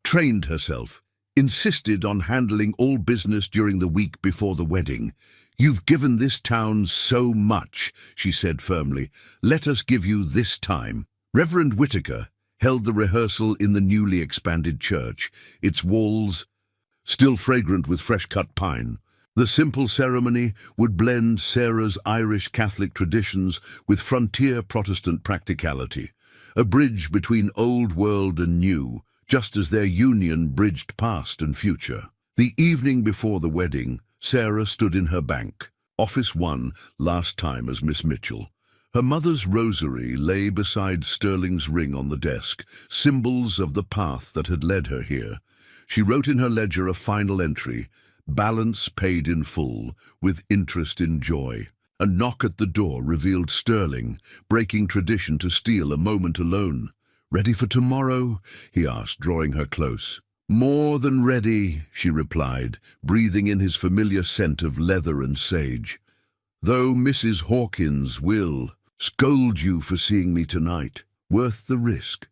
trained herself insisted on handling all business during the week before the wedding. "You've given this town so much," she said firmly. "Let us give you this time." Reverend Whitaker held the rehearsal in the newly expanded church, its walls still fragrant with fresh-cut pine. The simple ceremony would blend Sarah's Irish Catholic traditions with frontier Protestant practicality, a bridge between old world and new, just as their union bridged past and future. The evening before the wedding, Sarah stood in her bank, Office 1, last time as Miss Mitchell. Her mother's rosary lay beside Sterling's ring on the desk, symbols of the path that had led her here. She wrote in her ledger a final entry, "Balance paid in full, with interest in joy." A knock at the door revealed Sterling, breaking tradition to steal a moment alone. "Ready for tomorrow?" he asked, drawing her close. "More than ready," she replied, breathing in his familiar scent of leather and sage. "Though Mrs. Hawkins will scold you for seeing me tonight. Worth the risk."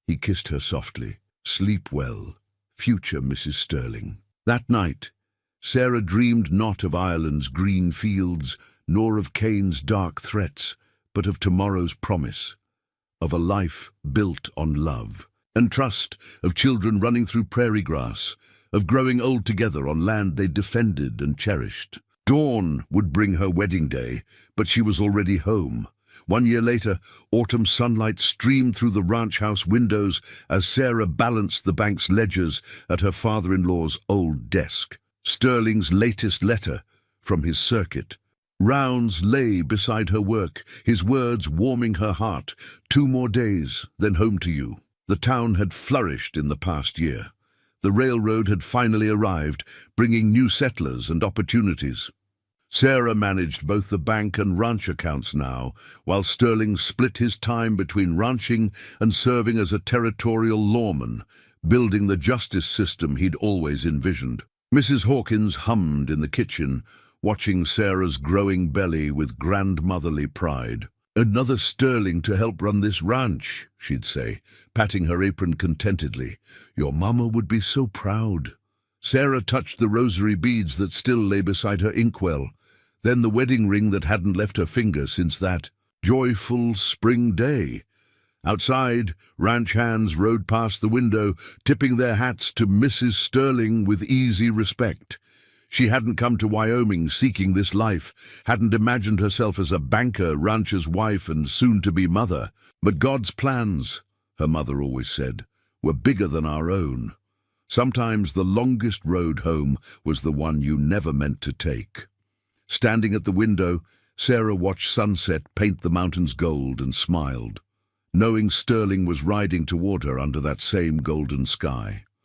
He kissed her softly. "Sleep well, future Mrs. Sterling." That night, Sarah dreamed not of Ireland's green fields, nor of Cain's dark threats, but of tomorrow's promise, of a life built on love and trust, of children running through prairie grass, of growing old together on land they defended and cherished. Dawn would bring her wedding day, but she was already home. 1 year later, autumn sunlight streamed through the ranch house windows as Sarah balanced the bank's ledgers at her father-in-law's old desk. Sterling's latest letter from his circuit. Rounds lay beside her work, his words warming her heart. 2 more days, then home to you. The town had flourished in the past year. The railroad had finally arrived, bringing new settlers and opportunities. Sarah managed both the bank and ranch accounts now, while Sterling split his time between ranching and serving as a territorial lawman, building the justice system he'd always envisioned. Mrs. Hawkins hummed in the kitchen, watching Sarah's growing belly with grandmotherly pride. "Another Sterling to help run this ranch," she'd say, patting her apron contentedly. "Your mama would be so proud." Sarah touched the rosary beads that still lay beside her inkwell, then the wedding ring that hadn't left her finger since that joyful spring day. Outside, ranch hands rode past the window, tipping their hats to Mrs. Sterling with easy respect. She hadn't come to Wyoming seeking this life, hadn't imagined herself as a banker, rancher's wife, and soon-to-be mother. But God's plans, her mother always said, were bigger than our own. Sometimes the longest road home was the one you never meant to take. Standing at the window, Sarah watched sunset paint the mountains gold and smiled, knowing Sterling was riding toward her under that same golden sky.